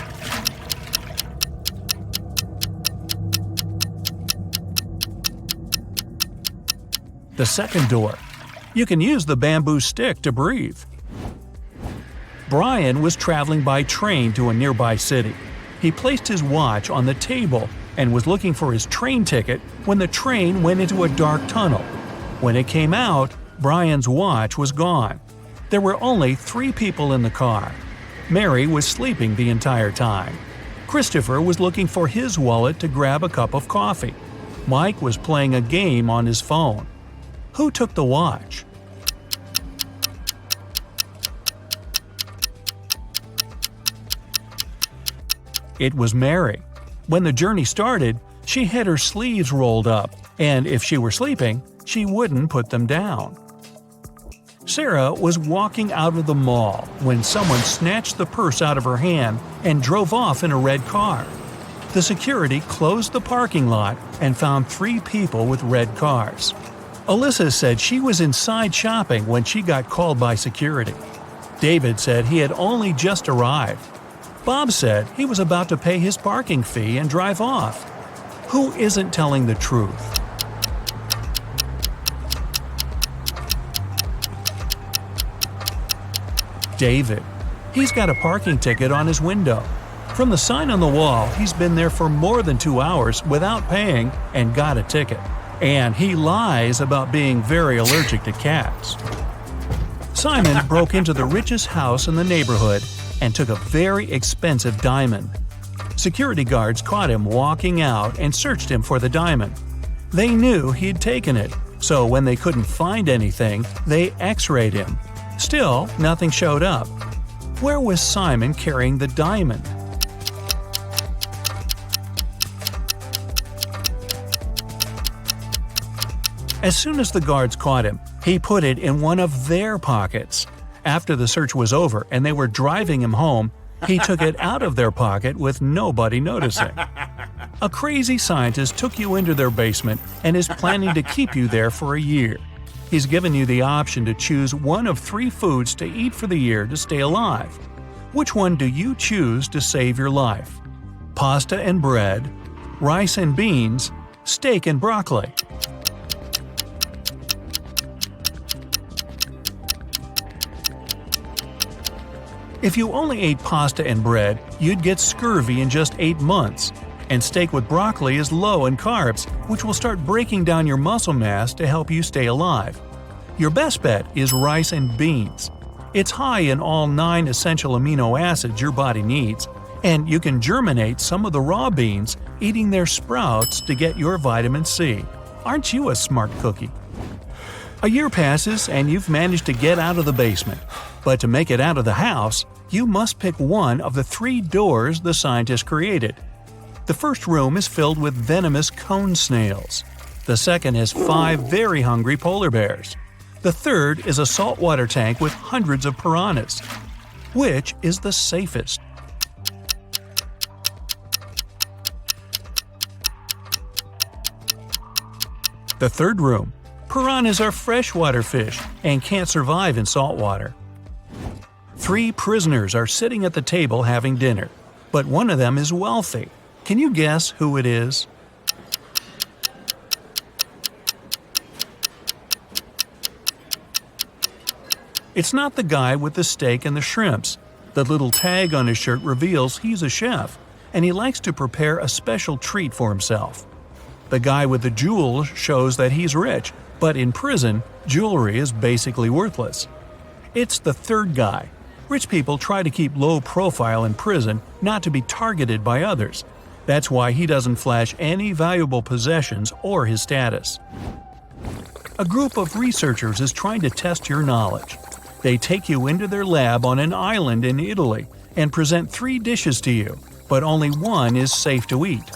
The second door. You can use the bamboo stick to breathe. Brian was traveling by train to a nearby city. He placed his watch on the table and was looking for his train ticket when the train went into a dark tunnel. When it came out, Brian's watch was gone. There were only 3 people in the car. Mary was sleeping the entire time. Christopher was looking for his wallet to grab a cup of coffee. Mike was playing a game on his phone. Who took the watch? It was Mary. When the journey started, she had her sleeves rolled up, and if she were sleeping, she wouldn't put them down. Sarah was walking out of the mall when someone snatched the purse out of her hand and drove off in a red car. The security closed the parking lot and found 3 people with red cars. Alyssa said she was inside shopping when she got called by security. David said he had only just arrived. Bob said he was about to pay his parking fee and drive off. Who isn't telling the truth? David. He's got a parking ticket on his window. From the sign on the wall, he's been there for more than 2 hours without paying and got a ticket. And he lies about being very allergic to cats. Simon broke into the richest house in the neighborhood and took a very expensive diamond. Security guards caught him walking out and searched him for the diamond. They knew he'd taken it, so when they couldn't find anything, they X-rayed him. Still, nothing showed up. Where was Simon carrying the diamond? As soon as the guards caught him, he put it in one of their pockets. After the search was over and they were driving him home, he took it out of their pocket with nobody noticing. A crazy scientist took you into their basement and is planning to keep you there for a year. He's given you the option to choose one of 3 foods to eat for the year to stay alive. Which one do you choose to save your life? Pasta and bread, rice and beans, steak and broccoli. If you only ate pasta and bread, you'd get scurvy in just 8 months. And steak with broccoli is low in carbs, which will start breaking down your muscle mass to help you stay alive. Your best bet is rice and beans. It's high in all 9 essential amino acids your body needs, and you can germinate some of the raw beans, eating their sprouts to get your vitamin C. Aren't you a smart cookie? A year passes and you've managed to get out of the basement. But to make it out of the house, you must pick one of the 3 doors the scientists created. The first room is filled with venomous cone snails. The second has 5 very hungry polar bears. The third is a saltwater tank with hundreds of piranhas. Which is the safest? The third room. Piranhas are freshwater fish and can't survive in saltwater. 3 prisoners are sitting at the table having dinner, but one of them is wealthy. Can you guess who it is? It's not the guy with the steak and the shrimps. The little tag on his shirt reveals he's a chef, and he likes to prepare a special treat for himself. The guy with the jewels shows that he's rich, but in prison, jewelry is basically worthless. It's the third guy. Rich people try to keep low profile in prison not to be targeted by others. That's why he doesn't flash any valuable possessions or his status. A group of researchers is trying to test your knowledge. They take you into their lab on an island in Italy and present 3 dishes to you, but only one is safe to eat.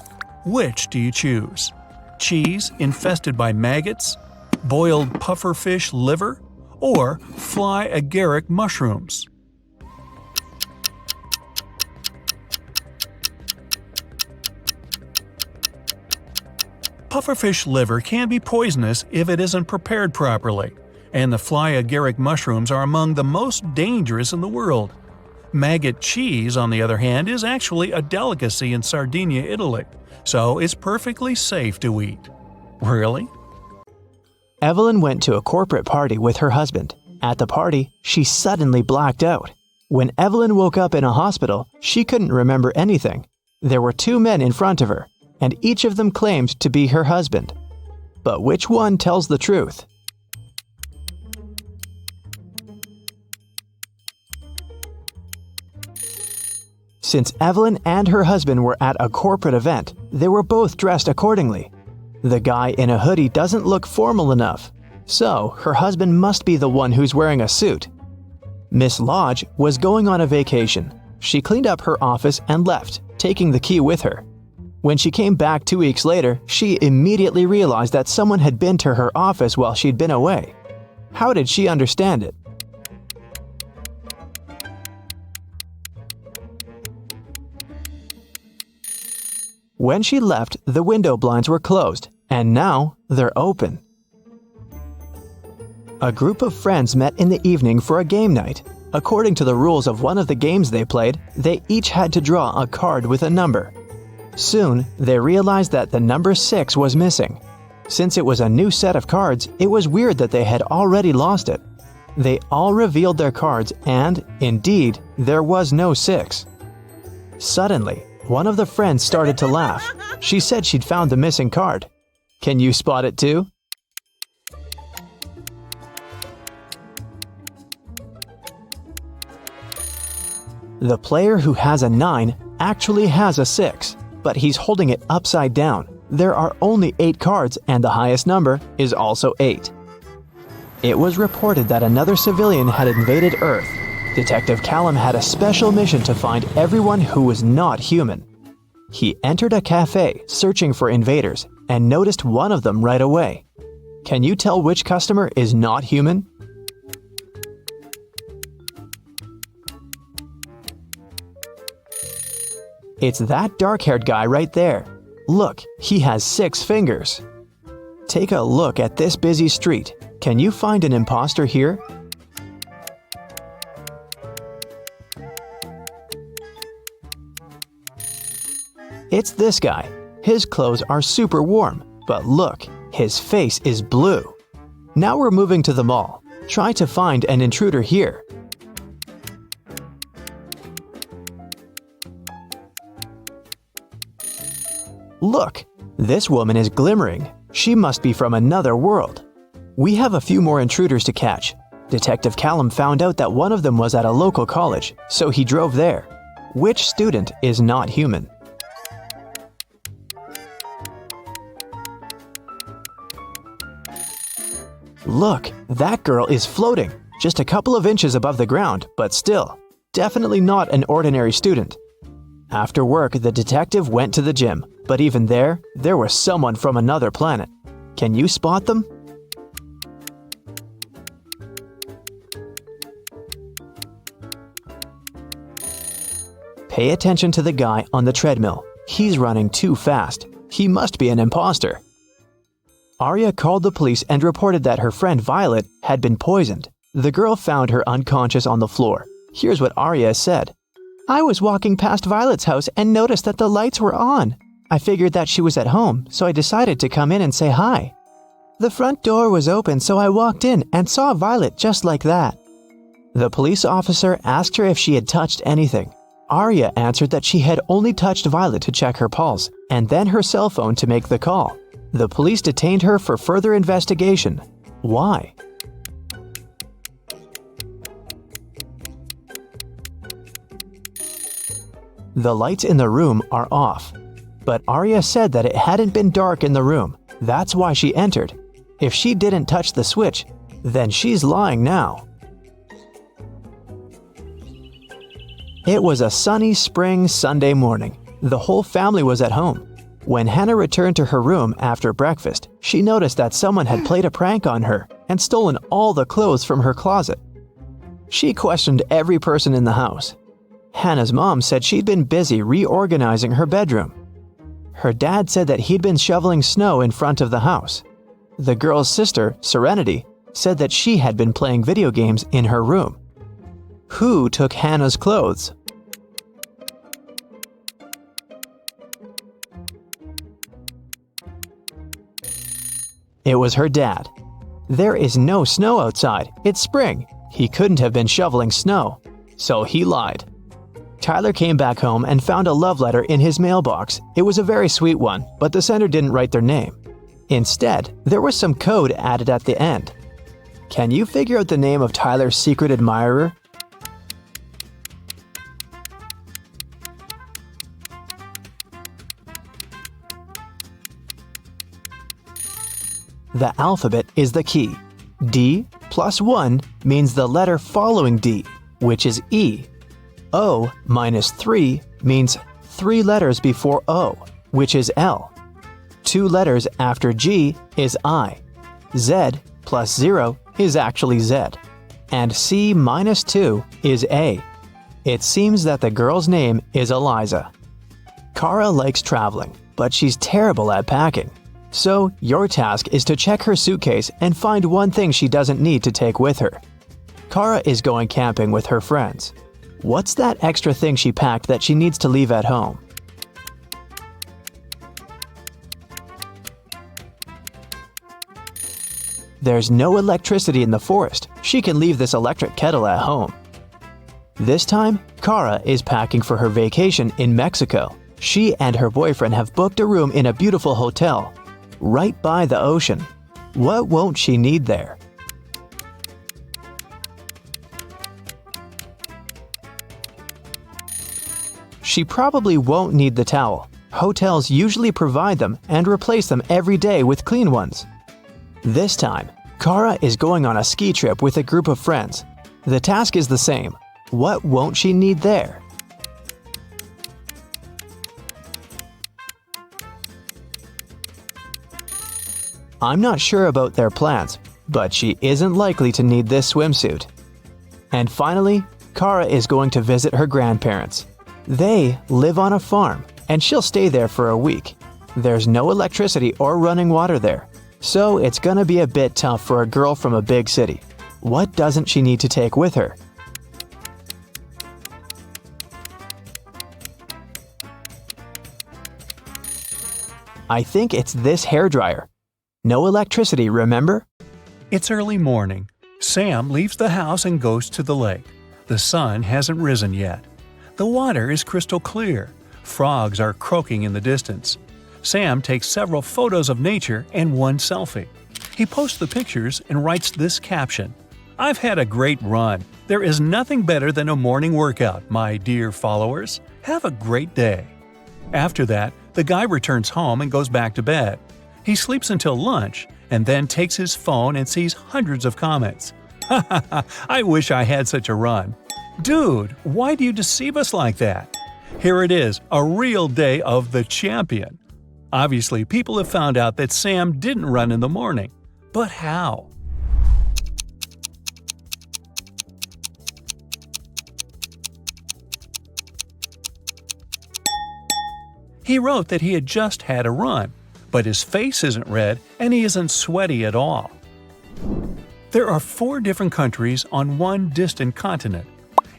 Which do you choose? Cheese infested by maggots, boiled pufferfish liver, or fly agaric mushrooms? Pufferfish liver can be poisonous if it isn't prepared properly, and the fly agaric mushrooms are among the most dangerous in the world. Maggot cheese, on the other hand, is actually a delicacy in Sardinia, Italy, so it's perfectly safe to eat. Really? Evelyn went to a corporate party with her husband. At the party, she suddenly blacked out. When Evelyn woke up in a hospital, she couldn't remember anything. There were 2 men in front of her. and each of them claimed to be her husband. But which one tells the truth? Since Evelyn and her husband were at a corporate event, they were both dressed accordingly. The guy in a hoodie doesn't look formal enough, so her husband must be the one who's wearing a suit. Miss Lodge was going on a vacation. She cleaned up her office and left, taking the key with her. When she came back 2 weeks later, she immediately realized that someone had been to her office while she'd been away. How did she understand it? When she left, the window blinds were closed, and now they're open. A group of friends met in the evening for a game night. According to the rules of one of the games they played, they each had to draw a card with a number. Soon, they realized that the number 6 was missing. Since it was a new set of cards, it was weird that they had already lost it. They all revealed their cards and, indeed, there was no 6. Suddenly, one of the friends started to laugh. She said she'd found the missing card. Can you spot it too? The player who has a 9 actually has a 6, but he's holding it upside down. There are only 8 cards and the highest number is also 8. It was reported that another civilian had invaded Earth. Detective Callum had a special mission to find everyone who was not human. He entered a cafe searching for invaders and noticed one of them right away. Can you tell which customer is not human? It's that dark-haired guy right there. Look, he has 6 fingers. Take a look at this busy street. Can you find an imposter here? It's this guy. His clothes are super warm, but look, his face is blue. Now we're moving to the mall. Try to find an intruder here. Look, this woman is glimmering. She must be from another world. We have a few more intruders to catch. Detective Callum found out that one of them was at a local college, so he drove there. Which student is not human? Look, that girl is floating, just a couple of inches above the ground, but still, definitely not an ordinary student. After work, the detective went to the gym, but even there was someone from another planet. Can you spot them? Pay attention to the guy on the treadmill. He's running too fast. He must be an imposter. Arya called the police and reported that her friend Violet had been poisoned. The girl found her unconscious on the floor. Here's what Arya said. I was walking past Violet's house and noticed that the lights were on. I figured that she was at home, so I decided to come in and say hi. The front door was open, so I walked in and saw Violet just like that. The police officer asked her if she had touched anything. Arya answered that she had only touched Violet to check her pulse, and then her cell phone to make the call. The police detained her for further investigation. Why? The lights in the room are off. But Arya said that it hadn't been dark in the room. That's why she entered. If she didn't touch the switch, then she's lying now. It was a sunny spring Sunday morning. The whole family was at home. When Hannah returned to her room after breakfast, she noticed that someone had played a prank on her and stolen all the clothes from her closet. She questioned every person in the house. Hannah's mom said she'd been busy reorganizing her bedroom. Her dad said that he'd been shoveling snow in front of the house. The girl's sister, Serenity, said that she had been playing video games in her room. Who took Hannah's clothes? It was her dad. There is no snow outside. It's spring. He couldn't have been shoveling snow. So he lied. Tyler came back home and found a love letter in his mailbox. It was a very sweet one, but the sender didn't write their name. Instead, there was some code added at the end. Can you figure out the name of Tyler's secret admirer? The alphabet is the key. D plus 1 means the letter following D, which is E. O minus 3 means 3 letters before O, which is L. 2 letters after G is I. Z plus 0 is actually Z. And C minus 2 is A. It seems that the girl's name is Eliza. Kara likes traveling, but she's terrible at packing. So, your task is to check her suitcase and find one thing she doesn't need to take with her. Kara is going camping with her friends. What's that extra thing she packed that she needs to leave at home? There's no electricity in the forest. She can leave this electric kettle at home. This time, Kara is packing for her vacation in Mexico. She and her boyfriend have booked a room in a beautiful hotel, right by the ocean. What won't she need there? She probably won't need the towel. Hotels usually provide them and replace them every day with clean ones. This time, Kara is going on a ski trip with a group of friends. The task is the same. What won't she need there? I'm not sure about their plans, but she isn't likely to need this swimsuit. And finally, Kara is going to visit her grandparents. They live on a farm, and she'll stay there for a week. There's no electricity or running water there, so it's gonna be a bit tough for a girl from a big city. What doesn't she need to take with her? I think it's this hairdryer. No electricity, remember? It's early morning. Sam leaves the house and goes to the lake. The sun hasn't risen yet. The water is crystal clear. Frogs are croaking in the distance. Sam takes several photos of nature and one selfie. He posts the pictures and writes this caption: "I've had a great run. There is nothing better than a morning workout, my dear followers. Have a great day." After that, the guy returns home and goes back to bed. He sleeps until lunch and then takes his phone and sees hundreds of comments. "Ha ha ha, I wish I had such a run." Dude, why do you deceive us like that? Here it is, a real day of the champion. Obviously, people have found out that Sam didn't run in the morning. But how? He wrote that he had just had a run, but his face isn't red and he isn't sweaty at all. There are 4 different countries on one distant continent.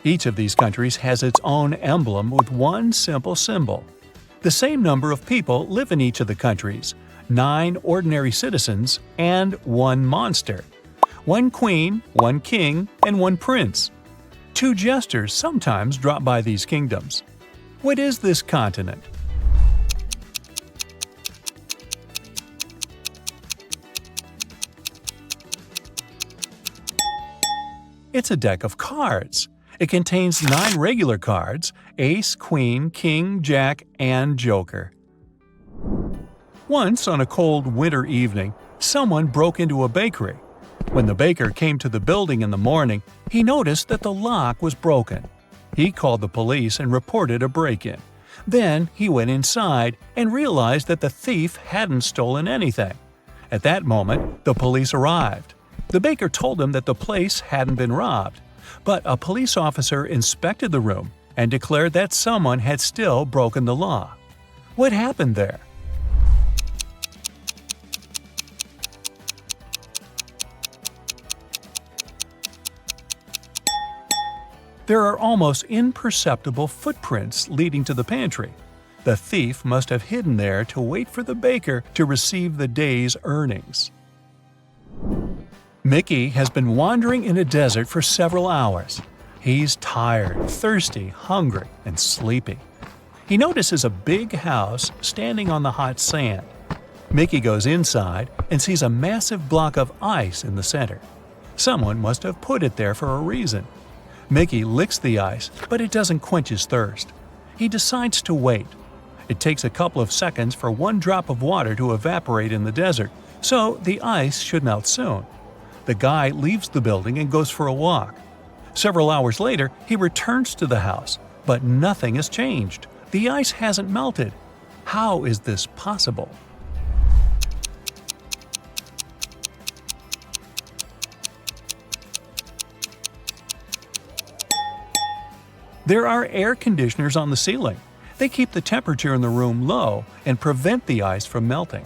Each of these countries has its own emblem with one simple symbol. The same number of people live in each of the countries: 9 ordinary citizens and 1 monster. 1 queen, 1 king, and 1 prince. 2 jesters sometimes drop by these kingdoms. What is this continent? It's a deck of cards. It contains 9 regular cards: ace, queen, king, jack, and joker. Once, on a cold winter evening, someone broke into a bakery. When the baker came to the building in the morning, he noticed that the lock was broken. He called the police and reported a break-in. Then he went inside and realized that the thief hadn't stolen anything. At that moment, the police arrived. The baker told him that the place hadn't been robbed, but a police officer inspected the room and declared that someone had still broken the law. What happened there? There are almost imperceptible footprints leading to the pantry. The thief must have hidden there to wait for the baker to receive the day's earnings. Mickey has been wandering in a desert for several hours. He's tired, thirsty, hungry, and sleepy. He notices a big house standing on the hot sand. Mickey goes inside and sees a massive block of ice in the center. Someone must have put it there for a reason. Mickey licks the ice, but it doesn't quench his thirst. He decides to wait. It takes a couple of seconds for one drop of water to evaporate in the desert, so the ice should melt soon. The guy leaves the building and goes for a walk. Several hours later, he returns to the house, but nothing has changed. The ice hasn't melted. How is this possible? There are air conditioners on the ceiling. They keep the temperature in the room low and prevent the ice from melting.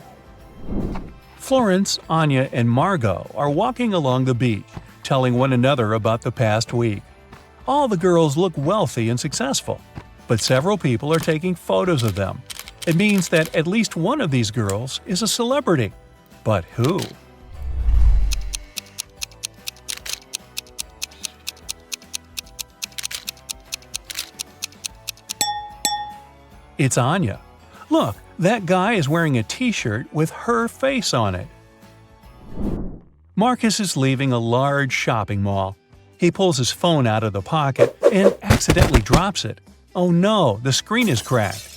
Florence, Anya, and Margot are walking along the beach, telling one another about the past week. All the girls look wealthy and successful, but several people are taking photos of them. It means that at least one of these girls is a celebrity. But who? It's Anya. Look, that guy is wearing a t-shirt with her face on it. Marcus is leaving a large shopping mall. He pulls his phone out of the pocket and accidentally drops it. Oh no, the screen is cracked.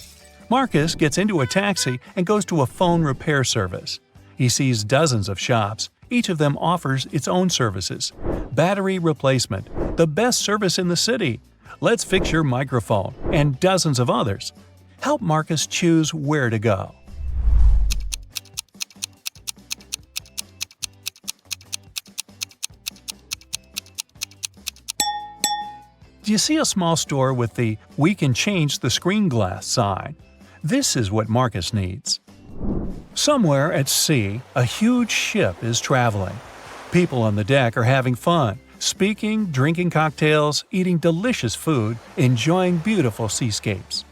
Marcus gets into a taxi and goes to a phone repair service. He sees dozens of shops. Each of them offers its own services. Battery replacement, the best service in the city. Let's fix your microphone, and dozens of others. Help Marcus choose where to go. Do you see a small store with the "We can change the screen glass" sign? This is what Marcus needs. Somewhere at sea, a huge ship is traveling. People on the deck are having fun, speaking, drinking cocktails, eating delicious food, enjoying beautiful seascapes.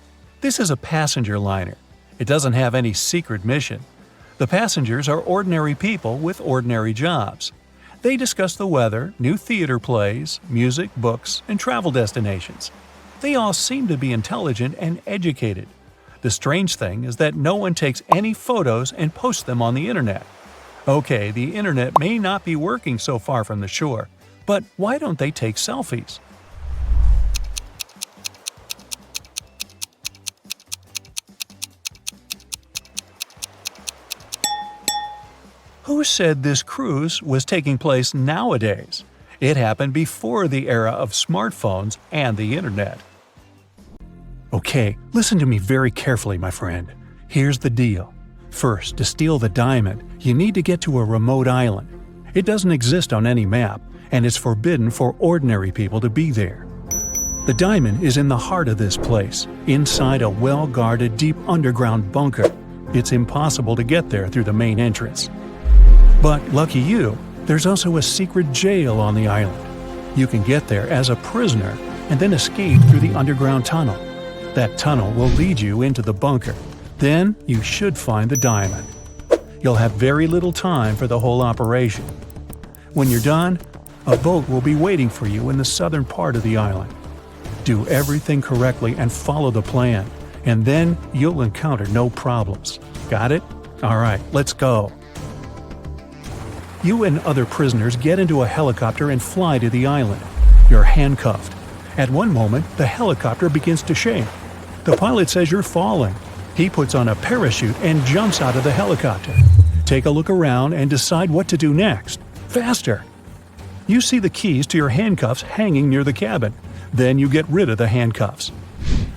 This is a passenger liner. It doesn't have any secret mission. The passengers are ordinary people with ordinary jobs. They discuss the weather, new theater plays, music, books, and travel destinations. They all seem to be intelligent and educated. The strange thing is that no one takes any photos and posts them on the internet. Okay, the internet may not be working so far from the shore, but why don't they take selfies? Who said this cruise was taking place nowadays? It happened before the era of smartphones and the internet. Okay, listen to me very carefully, my friend. Here's the deal. First, to steal the diamond, you need to get to a remote island. It doesn't exist on any map, and it's forbidden for ordinary people to be there. The diamond is in the heart of this place, inside a well-guarded deep underground bunker. It's impossible to get there through the main entrance. But lucky you, there's also a secret jail on the island. You can get there as a prisoner and then escape through the underground tunnel. That tunnel will lead you into the bunker. Then you should find the diamond. You'll have very little time for the whole operation. When you're done, a boat will be waiting for you in the southern part of the island. Do everything correctly and follow the plan, and then you'll encounter no problems. Got it? All right, let's go. You and other prisoners get into a helicopter and fly to the island. You're handcuffed. At one moment, the helicopter begins to shake. The pilot says you're falling. He puts on a parachute and jumps out of the helicopter. Take a look around and decide what to do next. Faster! You see the keys to your handcuffs hanging near the cabin. Then you get rid of the handcuffs.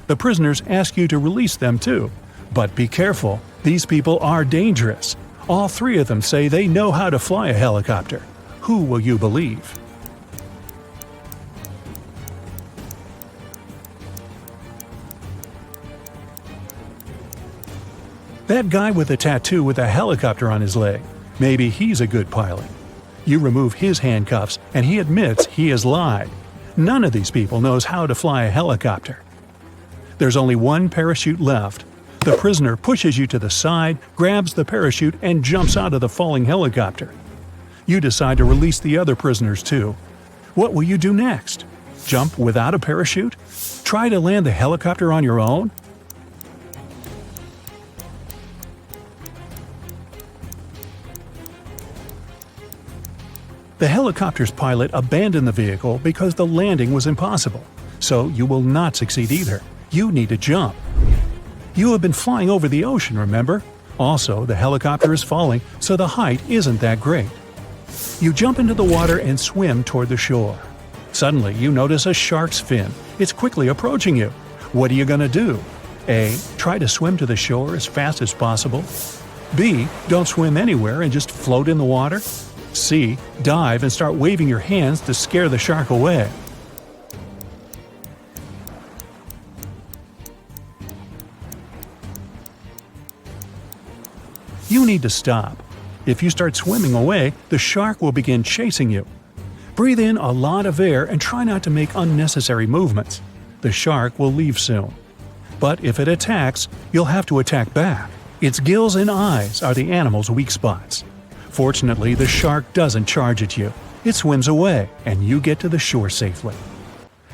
The prisoners ask you to release them too. But be careful, these people are dangerous. All three of them say they know how to fly a helicopter. Who will you believe? That guy with a tattoo with a helicopter on his leg. Maybe he's a good pilot. You remove his handcuffs and he admits he has lied. None of these people knows how to fly a helicopter. There's only one parachute left. The prisoner pushes you to the side, grabs the parachute, and jumps out of the falling helicopter. You decide to release the other prisoners too. What will you do next? Jump without a parachute? Try to land the helicopter on your own? The helicopter's pilot abandoned the vehicle because the landing was impossible. So you will not succeed either. You need to jump. You have been flying over the ocean, remember? Also, the helicopter is falling, so the height isn't that great. You jump into the water and swim toward the shore. Suddenly, you notice a shark's fin. It's quickly approaching you. What are you going to do? A. Try to swim to the shore as fast as possible. B. Don't swim anywhere and just float in the water. C. Dive and start waving your hands to scare the shark away. You need to stop. If you start swimming away, the shark will begin chasing you. Breathe in a lot of air and try not to make unnecessary movements. The shark will leave soon. But if it attacks, you'll have to attack back. Its gills and eyes are the animal's weak spots. Fortunately, the shark doesn't charge at you. It swims away, and you get to the shore safely.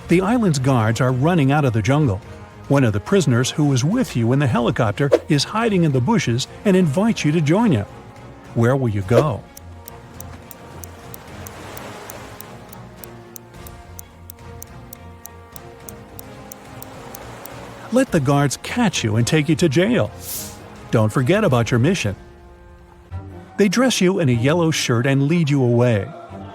The island's guards are running out of the jungle. One of the prisoners who was with you in the helicopter is hiding in the bushes and invites you to join him. Where will you go? Let the guards catch you and take you to jail. Don't forget about your mission. They dress you in a yellow shirt and lead you away.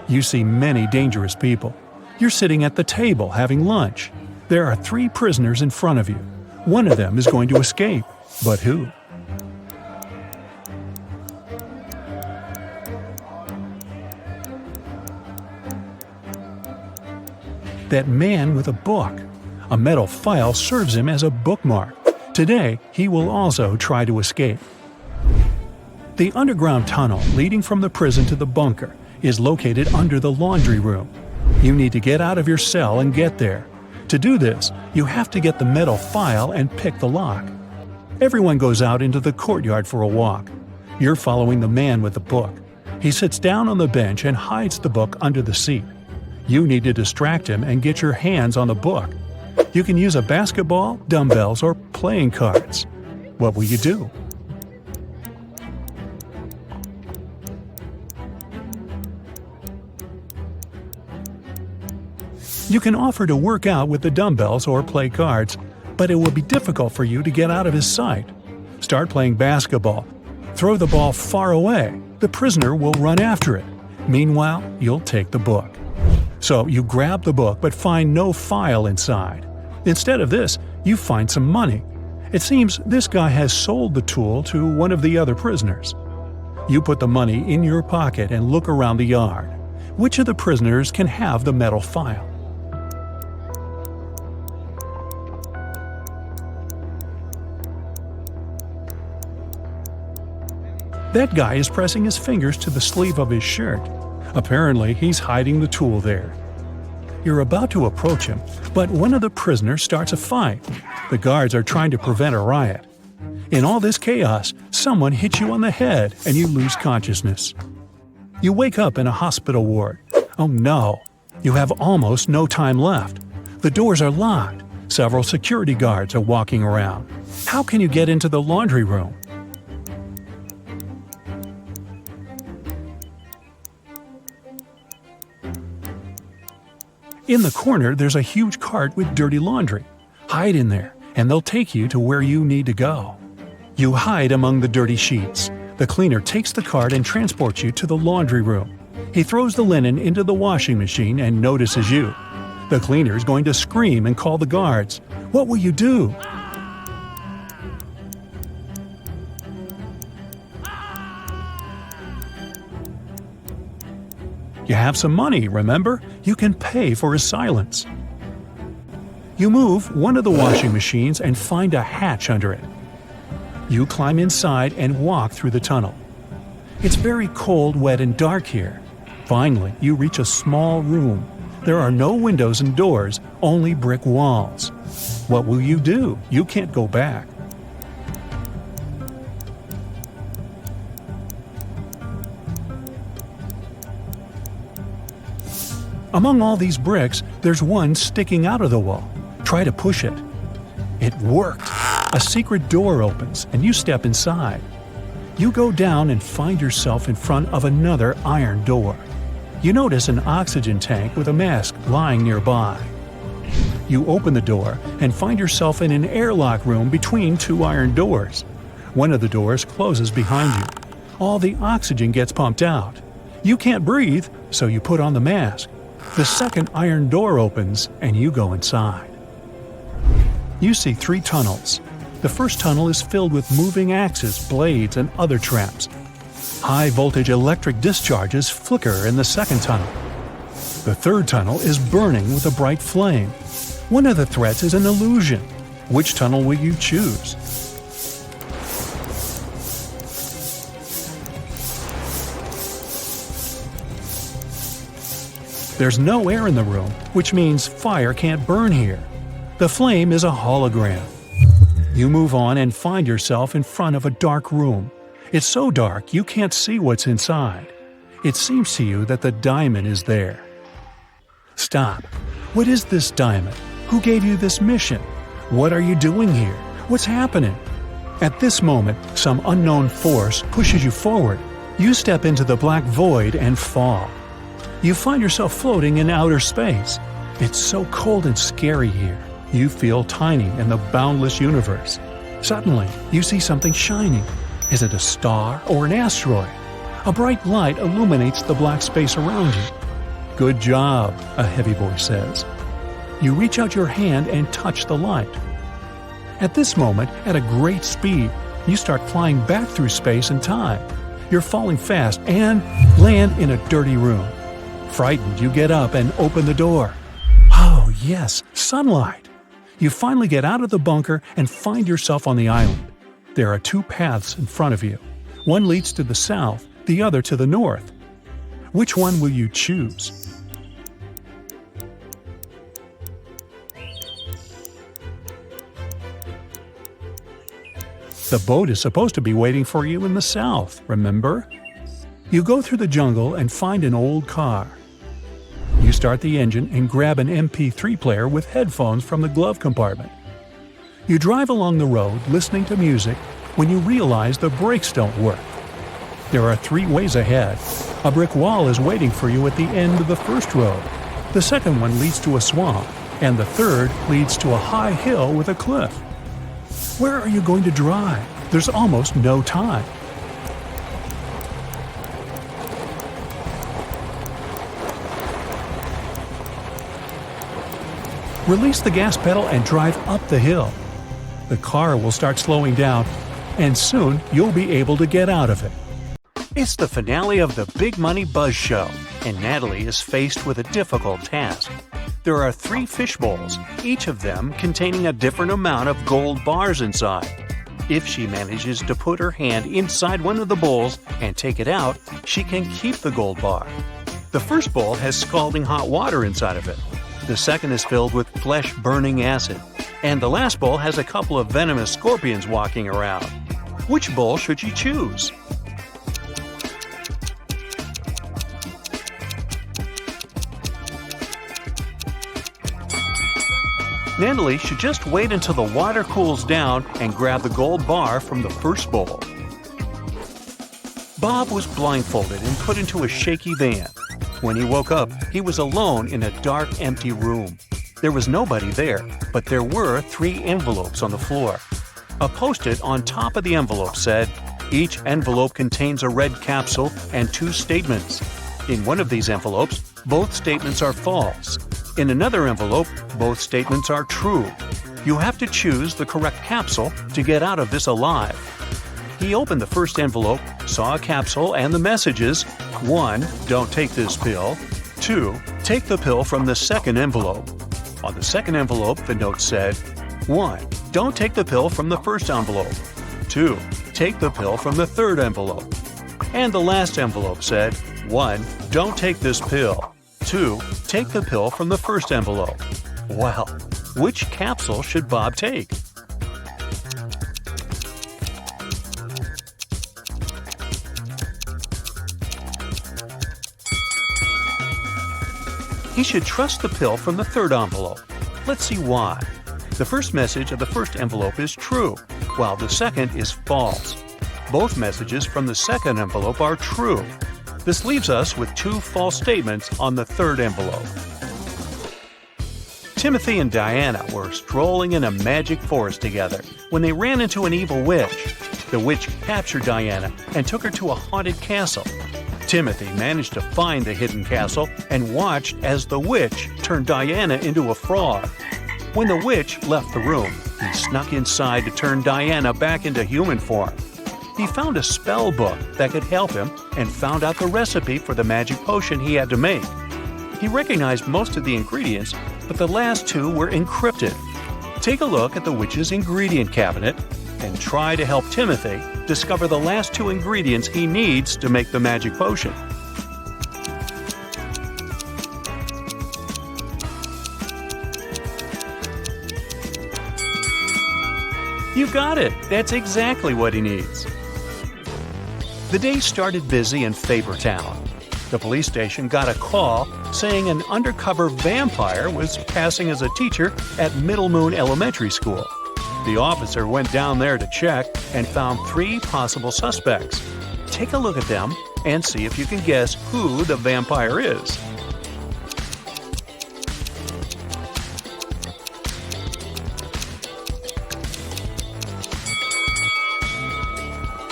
You see many dangerous people. You're sitting at the table having lunch. There are 3 prisoners in front of you. One of them is going to escape. But who? That man with a book. A metal file serves him as a bookmark. Today, he will also try to escape. The underground tunnel leading from the prison to the bunker is located under the laundry room. You need to get out of your cell and get there. To do this, you have to get the metal file and pick the lock. Everyone goes out into the courtyard for a walk. You're following the man with the book. He sits down on the bench and hides the book under the seat. You need to distract him and get your hands on the book. You can use a basketball, dumbbells, or playing cards. What will you do? You can offer to work out with the dumbbells or play cards, but it will be difficult for you to get out of his sight. Start playing basketball. Throw the ball far away. The prisoner will run after it. Meanwhile, you'll take the book. So you grab the book but find no file inside. Instead of this, you find some money. It seems this guy has sold the tool to one of the other prisoners. You put the money in your pocket and look around the yard. Which of the prisoners can have the metal file? That guy is pressing his fingers to the sleeve of his shirt. Apparently, he's hiding the tool there. You're about to approach him, but one of the prisoners starts a fight. The guards are trying to prevent a riot. In all this chaos, someone hits you on the head and you lose consciousness. You wake up in a hospital ward. Oh no! You have almost no time left. The doors are locked. Several security guards are walking around. How can you get into the laundry room? In the corner, there's a huge cart with dirty laundry. Hide in there, and they'll take you to where you need to go. You hide among the dirty sheets. The cleaner takes the cart and transports you to the laundry room. He throws the linen into the washing machine and notices you. The cleaner is going to scream and call the guards. What will you do? You have some money, remember? You can pay for his silence. You move one of the washing machines and find a hatch under it. You climb inside and walk through the tunnel. It's very cold, wet, and dark here. Finally, you reach a small room. There are no windows and doors, only brick walls. What will you do? You can't go back. Among all these bricks, there's one sticking out of the wall. Try to push it. It worked. A secret door opens and you step inside. You go down and find yourself in front of another iron door. You notice an oxygen tank with a mask lying nearby. You open the door and find yourself in an airlock room between two iron doors. One of the doors closes behind you. All the oxygen gets pumped out. You can't breathe, so you put on the mask. The second iron door opens and you go inside. You see 3 tunnels. The first tunnel is filled with moving axes, blades, and other traps. High-voltage electric discharges flicker in the second tunnel. The third tunnel is burning with a bright flame. One of the threats is an illusion. Which tunnel will you choose? There's no air in the room, which means fire can't burn here. The flame is a hologram. You move on and find yourself in front of a dark room. It's so dark you can't see what's inside. It seems to you that the diamond is there. Stop. What is this diamond? Who gave you this mission? What are you doing here? What's happening? At this moment, some unknown force pushes you forward. You step into the black void and fall. You find yourself floating in outer space. It's so cold and scary here. You feel tiny in the boundless universe. Suddenly, you see something shining. Is it a star or an asteroid? A bright light illuminates the black space around you. Good job, a heavy voice says. You reach out your hand and touch the light. At this moment, at a great speed, you start flying back through space and time. You're falling fast and land in a dirty room. Frightened, you get up and open the door. Oh, yes, sunlight. You finally get out of the bunker and find yourself on the island. There are 2 paths in front of you. One leads to the south, the other to the north. Which one will you choose? The boat is supposed to be waiting for you in the south, remember? You go through the jungle and find an old car. You start the engine and grab an MP3 player with headphones from the glove compartment. You drive along the road listening to music when you realize the brakes don't work. There are 3 ways ahead. A brick wall is waiting for you at the end of the first road. The second one leads to a swamp, and the third leads to a high hill with a cliff. Where are you going to drive? There's almost no time. Release the gas pedal and drive up the hill. The car will start slowing down, and soon you'll be able to get out of it. It's the finale of the Big Money Buzz Show, and Natalie is faced with a difficult task. There are 3 fish bowls, each of them containing a different amount of gold bars inside. If she manages to put her hand inside one of the bowls and take it out, she can keep the gold bar. The first bowl has scalding hot water inside of it. The second is filled with flesh-burning acid. And the last bowl has a couple of venomous scorpions walking around. Which bowl should she choose? Natalie should just wait until the water cools down and grab the gold bar from the first bowl. Bob was blindfolded and put into a shaky van. When he woke up, he was alone in a dark, empty room. There was nobody there, but there were 3 envelopes on the floor. A post-it on top of the envelope said, "Each envelope contains a red capsule and 2 statements. In one of these envelopes, both statements are false. In another envelope, both statements are true. You have to choose the correct capsule to get out of this alive." He opened the first envelope, saw a capsule and the messages: 1. Don't take this pill. 2. Take the pill from the second envelope. On the second envelope, the note said: 1. Don't take the pill from the first envelope. 2. Take the pill from the third envelope. And the last envelope said: 1. Don't take this pill. 2. Take the pill from the first envelope. Well, which capsule should Bob take? He should trust the pill from the third envelope. Let's see why. The first message of the first envelope is true, while the second is false. Both messages from the second envelope are true. This leaves us with two false statements on the third envelope. Timothy and Diana were strolling in a magic forest together when they ran into an evil witch. The witch captured Diana and took her to a haunted castle. Timothy managed to find the hidden castle and watched as the witch turned Diana into a frog. When the witch left the room, he snuck inside to turn Diana back into human form. He found a spell book that could help him and found out the recipe for the magic potion he had to make. He recognized most of the ingredients, but the last two were encrypted. Take a look at the witch's ingredient cabinet and try to help Timothy discover the last two ingredients he needs to make the magic potion. You got it! That's exactly what he needs. The day started busy in Fabertown. The police station got a call saying an undercover vampire was passing as a teacher at Middle Moon Elementary School. The officer went down there to check and found 3 possible suspects. Take a look at them and see if you can guess who the vampire is.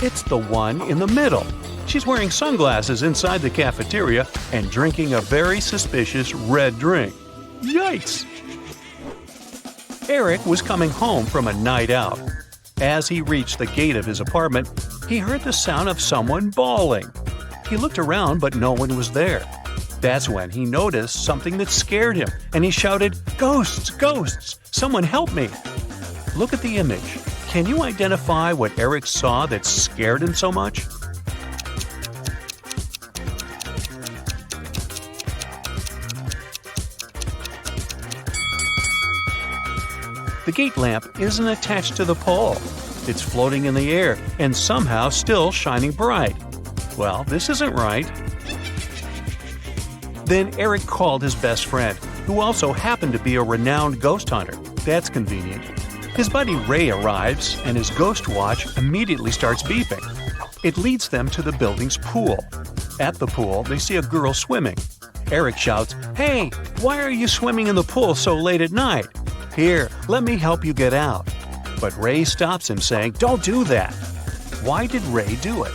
It's the one in the middle. She's wearing sunglasses inside the cafeteria and drinking a very suspicious red drink. Yikes! Eric was coming home from a night out. As he reached the gate of his apartment, he heard the sound of someone bawling. He looked around, but no one was there. That's when he noticed something that scared him, and he shouted, "Ghosts! Ghosts! Someone help me!" Look at the image. Can you identify what Eric saw that scared him so much? The gate lamp isn't attached to the pole. It's floating in the air and somehow still shining bright. Well, this isn't right. Then Eric called his best friend, who also happened to be a renowned ghost hunter. That's convenient. His buddy Ray arrives, and his ghost watch immediately starts beeping. It leads them to the building's pool. At the pool, they see a girl swimming. Eric shouts, "Hey, why are you swimming in the pool so late at night? Here, let me help you get out." But Ray stops him, saying, "Don't do that." Why did Ray do it?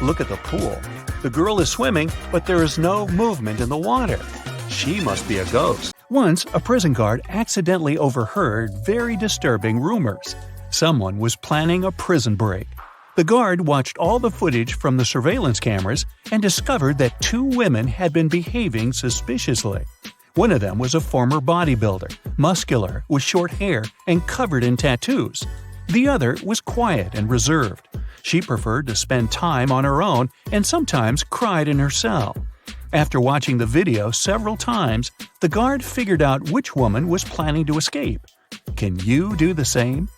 Look at the pool. The girl is swimming, but there is no movement in the water. She must be a ghost. Once, a prison guard accidentally overheard very disturbing rumors. Someone was planning a prison break. The guard watched all the footage from the surveillance cameras and discovered that 2 women had been behaving suspiciously. One of them was a former bodybuilder, muscular, with short hair, and covered in tattoos. The other was quiet and reserved. She preferred to spend time on her own and sometimes cried in her cell. After watching the video several times, the guard figured out which woman was planning to escape. Can you do the same?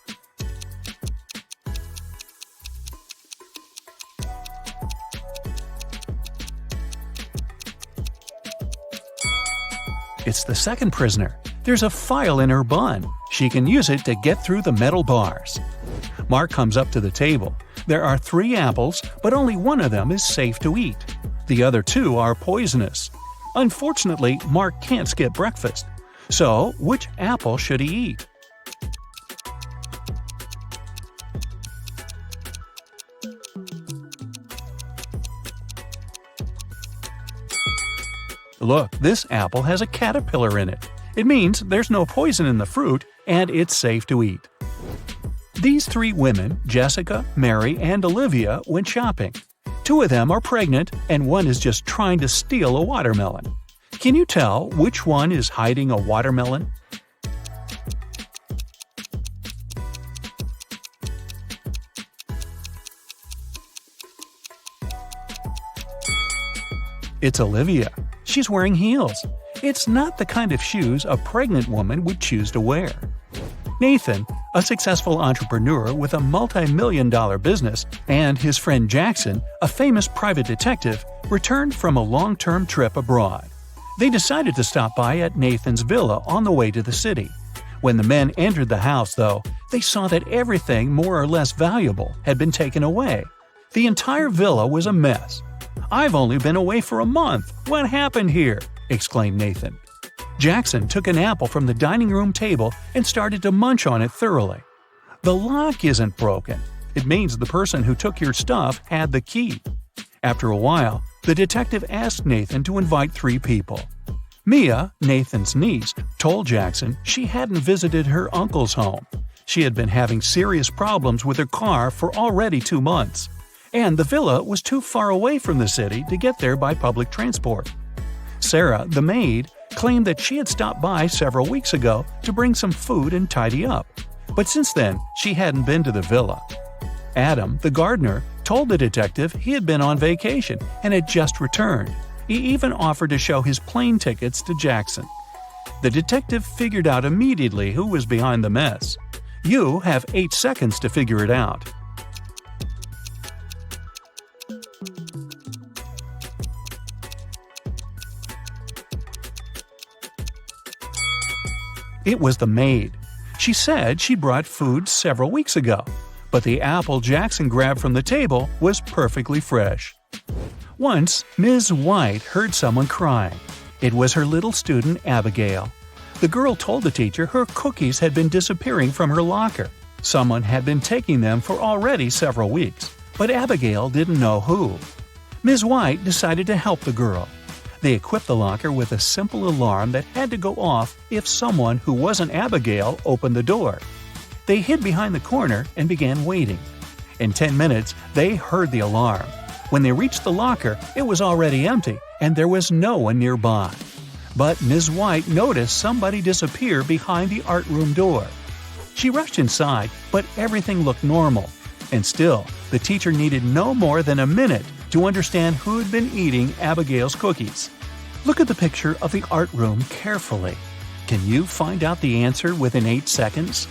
It's the second prisoner. There's a file in her bun. She can use it to get through the metal bars. Mark comes up to the table. There are 3 apples, but only one of them is safe to eat. The other 2 are poisonous. Unfortunately, Mark can't skip breakfast. So, which apple should he eat? Look, this apple has a caterpillar in it. It means there's no poison in the fruit and it's safe to eat. These 3 women, Jessica, Mary, and Olivia, went shopping. 2 of them are pregnant and one is just trying to steal a watermelon. Can you tell which one is hiding a watermelon? It's Olivia. She's wearing heels. It's not the kind of shoes a pregnant woman would choose to wear. Nathan, a successful entrepreneur with a multi-million-dollar business, and his friend Jackson, a famous private detective, returned from a long-term trip abroad. They decided to stop by at Nathan's villa on the way to the city. When the men entered the house, though, they saw that everything more or less valuable had been taken away. The entire villa was a mess. "I've only been away for a month. What happened here?" exclaimed Nathan. Jackson took an apple from the dining room table and started to munch on it thoroughly. "The lock isn't broken. It means the person who took your stuff had the key." After a while, the detective asked Nathan to invite 3 people. Mia, Nathan's niece, told Jackson she hadn't visited her uncle's home. She had been having serious problems with her car for already 2 months, and the villa was too far away from the city to get there by public transport. Sarah, the maid, claimed that she had stopped by several weeks ago to bring some food and tidy up, but since then she hadn't been to the villa. Adam, the gardener, told the detective he had been on vacation and had just returned. He even offered to show his plane tickets to Jackson. The detective figured out immediately who was behind the mess. You have 8 seconds to figure it out. It was the maid. She said she brought food several weeks ago, but the apple Jackson grabbed from the table was perfectly fresh. Once, Ms. White heard someone crying. It was her little student, Abigail. The girl told the teacher her cookies had been disappearing from her locker. Someone had been taking them for already several weeks, but Abigail didn't know who. Ms. White decided to help the girl. They equipped the locker with a simple alarm that had to go off if someone who wasn't Abigail opened the door. They hid behind the corner and began waiting. In 10 minutes, they heard the alarm. When they reached the locker, it was already empty and there was no one nearby. But Ms. White noticed somebody disappear behind the art room door. She rushed inside, but everything looked normal. And still, the teacher needed no more than a minute to understand who had been eating Abigail's cookies. Look at the picture of the art room carefully. Can you find out the answer within 8 seconds?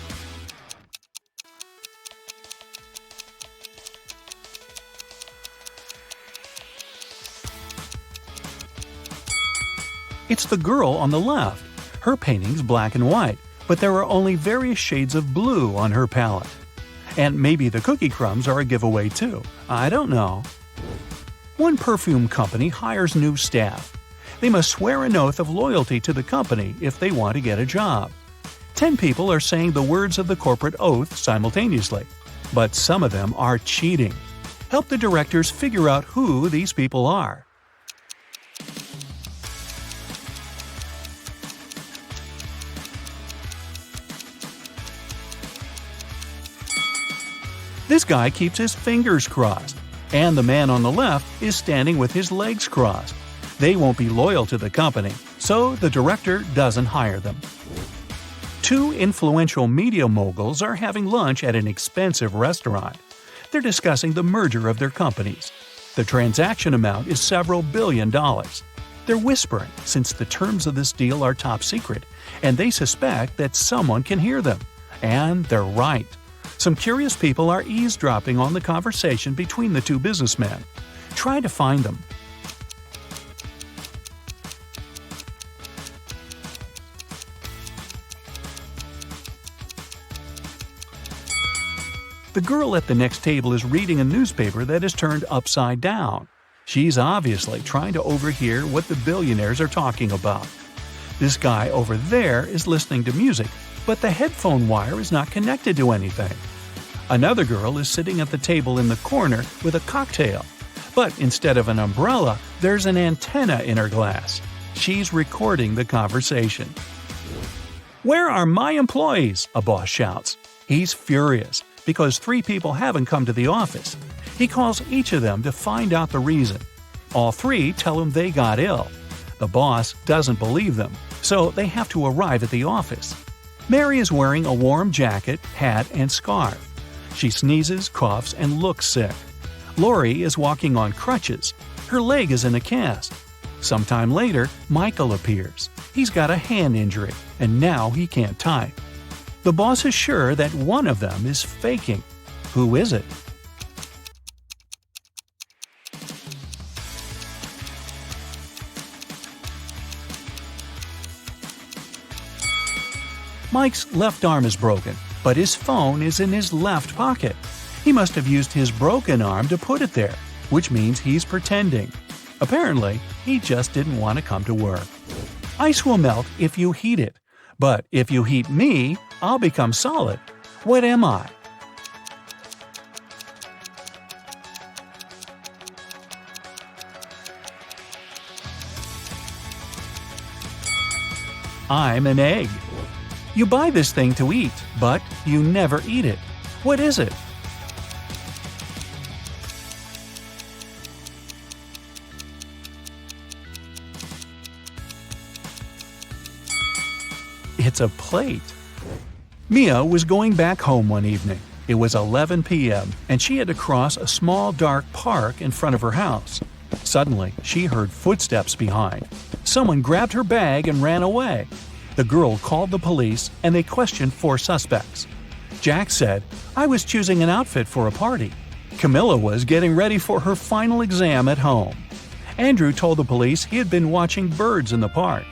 It's the girl on the left. Her painting's black and white, but there are only various shades of blue on her palette. And maybe the cookie crumbs are a giveaway too. I don't know. One perfume company hires new staff. They must swear an oath of loyalty to the company if they want to get a job. 10 people are saying the words of the corporate oath simultaneously, but some of them are cheating. Help the directors figure out who these people are. This guy keeps his fingers crossed, and the man on the left is standing with his legs crossed. They won't be loyal to the company, so the director doesn't hire them. 2 influential media moguls are having lunch at an expensive restaurant. They're discussing the merger of their companies. The transaction amount is several billion dollars. They're whispering since the terms of this deal are top secret, and they suspect that someone can hear them. And they're right. Some curious people are eavesdropping on the conversation between the 2 businessmen. Try to find them. The girl at the next table is reading a newspaper that is turned upside down. She's obviously trying to overhear what the billionaires are talking about. This guy over there is listening to music, but the headphone wire is not connected to anything. Another girl is sitting at the table in the corner with a cocktail, but instead of an umbrella, there's an antenna in her glass. She's recording the conversation. "Where are my employees?" a boss shouts. He's furious because 3 people haven't come to the office. He calls each of them to find out the reason. All 3 tell him they got ill. The boss doesn't believe them, so they have to arrive at the office. Mary is wearing a warm jacket, hat, and scarf. She sneezes, coughs, and looks sick. Lori is walking on crutches. Her leg is in a cast. Sometime later, Michael appears. He's got a hand injury, and now he can't type. The boss is sure that one of them is faking. Who is it? Mike's left arm is broken, but his phone is in his left pocket. He must have used his broken arm to put it there, which means he's pretending. Apparently, he just didn't want to come to work. Ice will melt if you heat it, but if you heat me, I'll become solid. What am I? I'm an egg. You buy this thing to eat, but you never eat it. What is it? It's a plate. Mia was going back home one evening. It was 11 p.m., and she had to cross a small dark park in front of her house. Suddenly, she heard footsteps behind. Someone grabbed her bag and ran away. The girl called the police, and they questioned 4 suspects. Jack said, "I was choosing an outfit for a party." Camilla was getting ready for her final exam at home. Andrew told the police he had been watching birds in the park.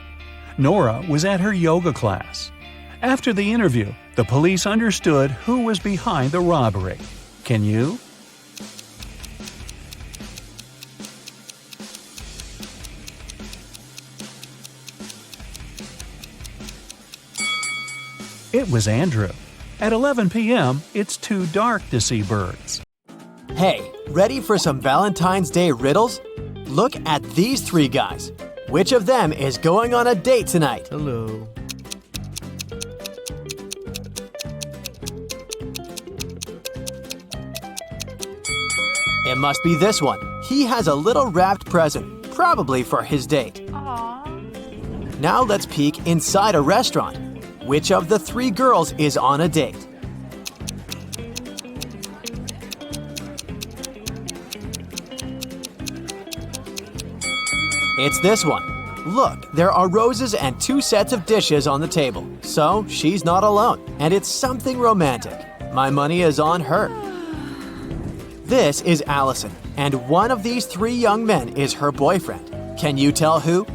Nora was at her yoga class. After the interview, the police understood who was behind the robbery. Can you? It was Andrew. At 11 p.m., it's too dark to see birds. Hey, ready for some Valentine's Day riddles? Look at these 3 guys. Which of them is going on a date tonight? Hello. It must be this one. He has a little wrapped present, probably for his date. Aww. Now let's peek inside a restaurant. Which of the 3 girls is on a date? It's this one. Look, there are roses and 2 sets of dishes on the table. So she's not alone, and it's something romantic. My money is on her. This is Allison, and one of these 3 young men is her boyfriend. Can you tell who?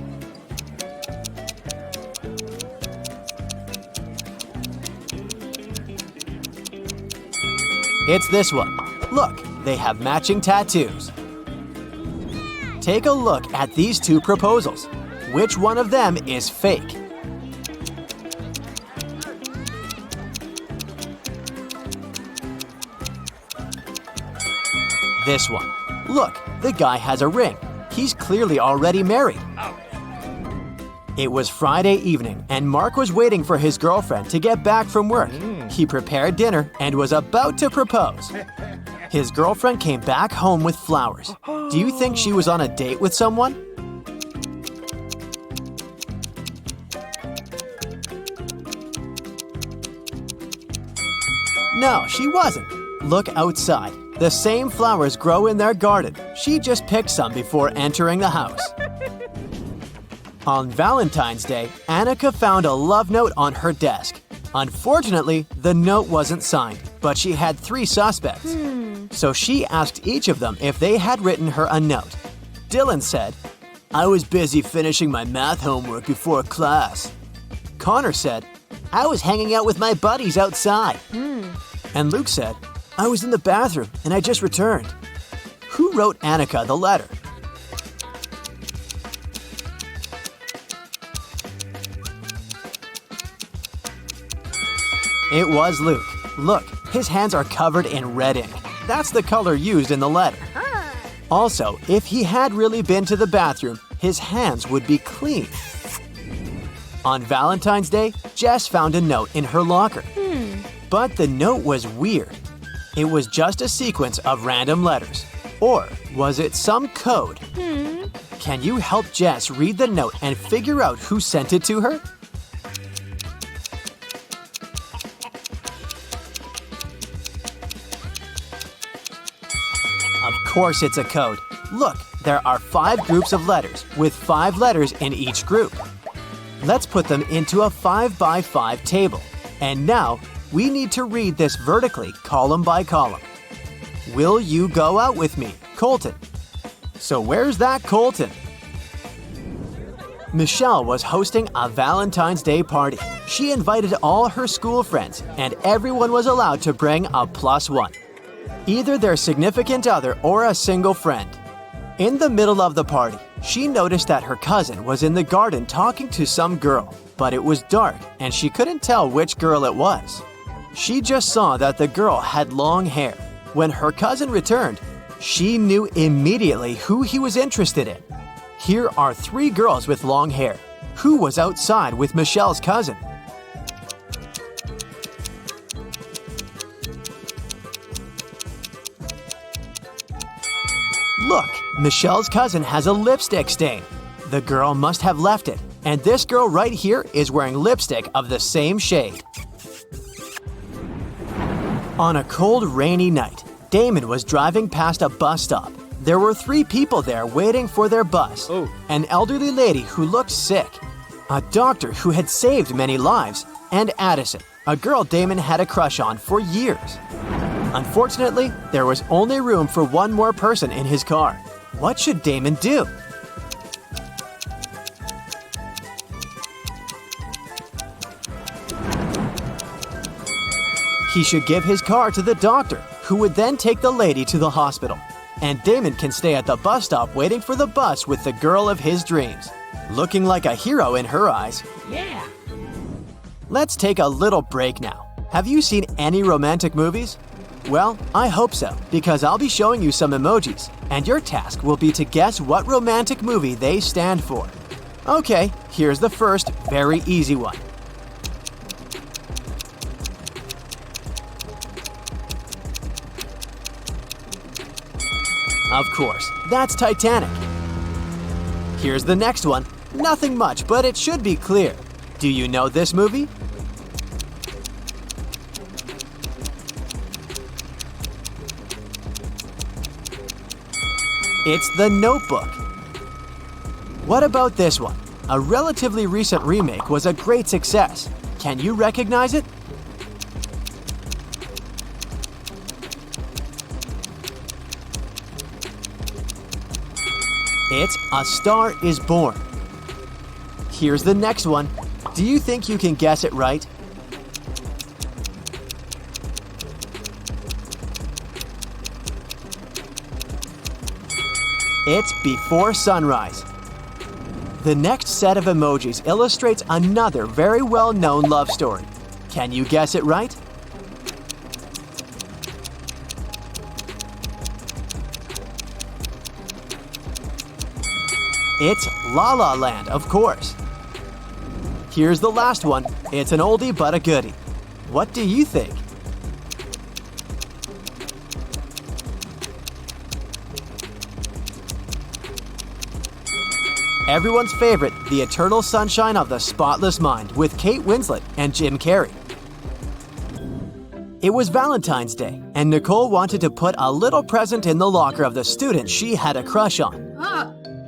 It's this one. Look, they have matching tattoos. Take a look at these 2 proposals. Which one of them is fake? This one. Look, the guy has a ring. He's clearly already married. It was Friday evening, and Mark was waiting for his girlfriend to get back from work. He prepared dinner and was about to propose. His girlfriend came back home with flowers. Do you think she was on a date with someone? No, she wasn't. Look outside. The same flowers grow in their garden. She just picked some before entering the house. On Valentine's Day, Annika found a love note on her desk. Unfortunately, the note wasn't signed, but she had 3 suspects. So she asked each of them if they had written her a note. Dylan said, "I was busy finishing my math homework before class." Connor said, "I was hanging out with my buddies outside." And Luke said, "I was in the bathroom and I just returned." Who wrote Annika the letter? It was Luke. Look, his hands are covered in red ink. That's the color used in the letter. Also, if he had really been to the bathroom, his hands would be clean. On Valentine's Day, Jess found a note in her locker. But the note was weird. It was just a sequence of random letters. Or was it some code? Can you help Jess read the note and figure out who sent it to her? Of course it's a code. Look, there are 5 groups of letters, with 5 letters in each group. Let's put them into a 5 by 5 table. And now, we need to read this vertically, column by column. Will you go out with me, Colton? So where's that Colton? Michelle was hosting a Valentine's Day party. She invited all her school friends, and everyone was allowed to bring a +1. Either their significant other or a single friend. In the middle of the party, she noticed that her cousin was in the garden talking to some girl, but it was dark and she couldn't tell which girl it was. She just saw that the girl had long hair. When her cousin returned, she knew immediately who he was interested in. Here are 3 girls with long hair. Who was outside with Michelle's cousin? Look, Michelle's cousin has a lipstick stain. The girl must have left it, and this girl right here is wearing lipstick of the same shade. On a cold, rainy night, Damon was driving past a bus stop. There were 3 people there waiting for their bus. An elderly lady who looked sick, a doctor who had saved many lives, and Addison, a girl Damon had a crush on for years. Unfortunately, there was only room for one more person in his car. What should Damon do? He should give his car to the doctor, who would then take the lady to the hospital. And Damon can stay at the bus stop waiting for the bus with the girl of his dreams. Looking like a hero in her eyes. Yeah. Let's take a little break now. Have you seen any romantic movies? Well, I hope so, because I'll be showing you some emojis, and your task will be to guess what romantic movie they stand for. Okay, here's the first very easy one. Of course, that's Titanic. Here's the next one. Nothing much, but it should be clear. Do you know this movie? It's The Notebook. What about this one? A relatively recent remake was a great success. Can you recognize it? It's A Star is Born. Here's the next one. Do you think you can guess it right? It's Before Sunrise. The next set of emojis illustrates another very well-known love story. Can you guess it right? It's La La Land, of course. Here's the last one. It's an oldie but a goodie. What do you think? Everyone's favorite, The Eternal Sunshine of the Spotless Mind with Kate Winslet and Jim Carrey. It was Valentine's Day, and Nicole wanted to put a little present in the locker of the student she had a crush on.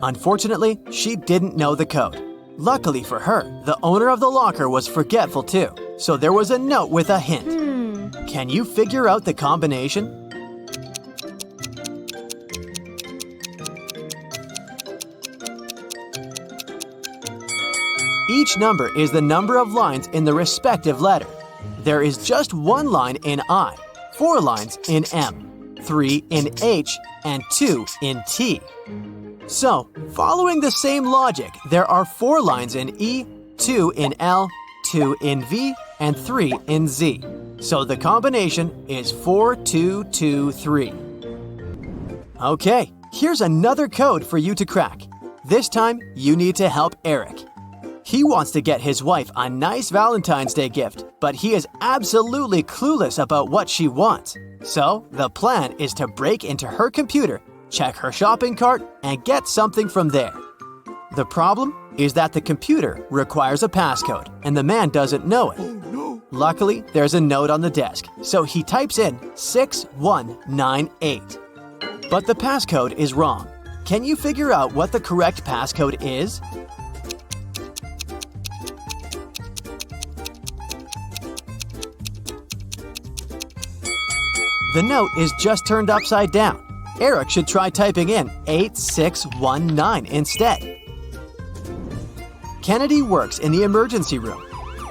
Unfortunately, she didn't know the code. Luckily for her, the owner of the locker was forgetful too, so there was a note with a hint. Can you figure out the combination? Each number is the number of lines in the respective letter. There is just 1 line in I, 4 lines in M, 3 in H, and 2 in T. So, following the same logic, there are 4 lines in E, 2 in L, 2 in V, and 3 in Z. So the combination is 4, 2, 2, 3. Okay, here's another code for you to crack. This time, you need to help Eric. He wants to get his wife a nice Valentine's Day gift, but he is absolutely clueless about what she wants. So, the plan is to break into her computer, check her shopping cart, and get something from there. The problem is that the computer requires a passcode, and the man doesn't know it. Luckily, there's a note on the desk, so he types in 6198. But the passcode is wrong. Can you figure out what the correct passcode is? The note is just turned upside down. Eric should try typing in 8619 instead. Kennedy works in the emergency room.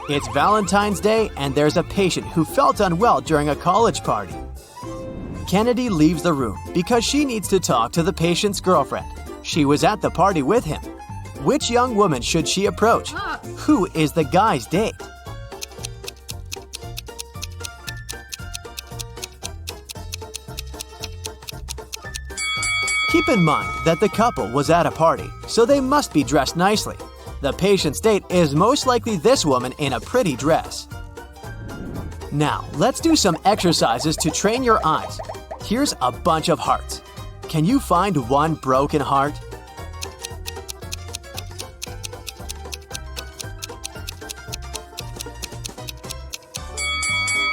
It's Valentine's Day and there's a patient who felt unwell during a college party. Kennedy leaves the room because she needs to talk to the patient's girlfriend. She was at the party with him. Which young woman should she approach? Who is the guy's date? Keep in mind that the couple was at a party, so they must be dressed nicely. The patient's date is most likely this woman in a pretty dress. Now, let's do some exercises to train your eyes. Here's a bunch of hearts. Can you find one broken heart?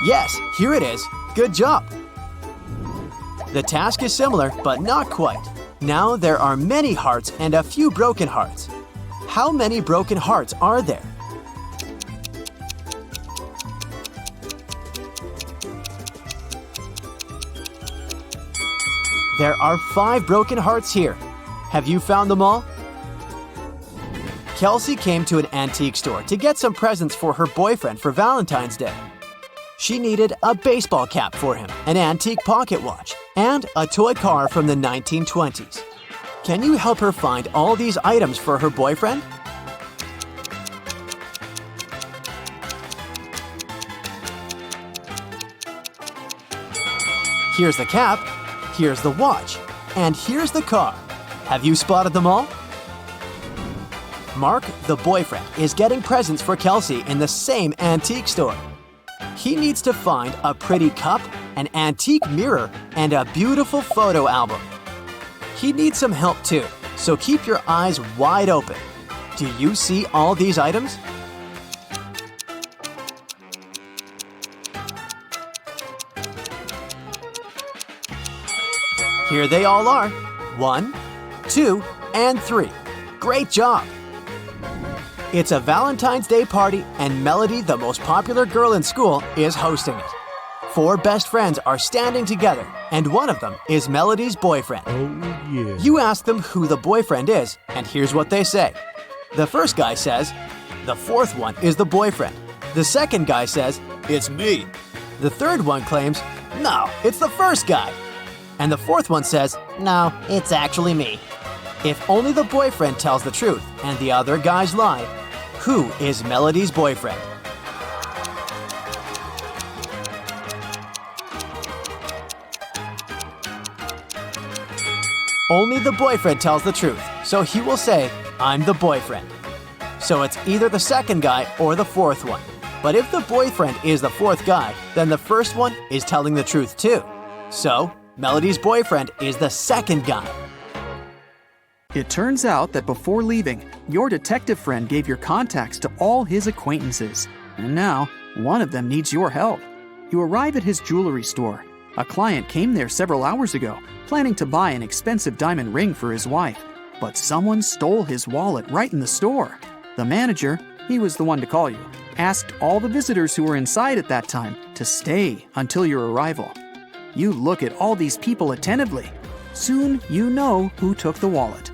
Yes, here it is. Good job. The task is similar, but not quite. Now there are many hearts and a few broken hearts. How many broken hearts are there? There are 5 broken hearts here. Have you found them all? Kelsey came to an antique store to get some presents for her boyfriend for Valentine's Day. She needed a baseball cap for him, an antique pocket watch, and a toy car from the 1920s. Can you help her find all these items for her boyfriend? Here's the cap, here's the watch, and here's the car. Have you spotted them all? Mark, the boyfriend, is getting presents for Kelsey in the same antique store. He needs to find a pretty cup, an antique mirror, and a beautiful photo album. He needs some help too, so keep your eyes wide open. Do you see all these items? Here they all are. 1, 2, and 3. Great job! It's a Valentine's Day party and Melody, the most popular girl in school, is hosting it. 4 best friends are standing together and one of them is Melody's boyfriend. Oh, yeah. You ask them who the boyfriend is and here's what they say. The first guy says, the fourth one is the boyfriend. The second guy says, it's me. The third one claims, no, it's the first guy. And the fourth one says, no, it's actually me. If only the boyfriend tells the truth and the other guys lie, who is Melody's boyfriend? Only the boyfriend tells the truth, so he will say, I'm the boyfriend. So it's either the second guy or the fourth one. But if the boyfriend is the fourth guy, then the first one is telling the truth too. So, Melody's boyfriend is the second guy. It turns out that before leaving, your detective friend gave your contacts to all his acquaintances. And now, one of them needs your help. You arrive at his jewelry store. A client came there several hours ago, planning to buy an expensive diamond ring for his wife. But someone stole his wallet right in the store. The manager, he was the one to call you, asked all the visitors who were inside at that time to stay until your arrival. You look at all these people attentively. Soon you know who took the wallet.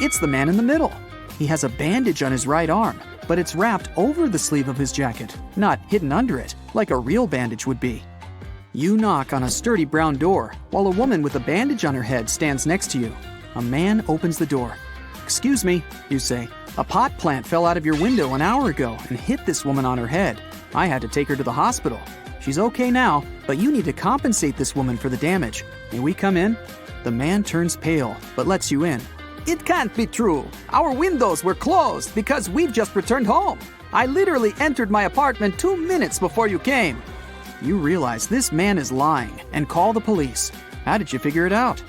It's the man in the middle. He has a bandage on his right arm, but it's wrapped over the sleeve of his jacket, not hidden under it, like a real bandage would be. You knock on a sturdy brown door, while a woman with a bandage on her head stands next to you. A man opens the door. Excuse me, you say. A pot plant fell out of your window an hour ago and hit this woman on her head. I had to take her to the hospital. She's okay now, but you need to compensate this woman for the damage. May we come in? The man turns pale, but lets you in. It can't be true. Our windows were closed because we've just returned home. I literally entered my apartment 2 minutes before you came. You realize this man is lying and call the police. How did you figure it out?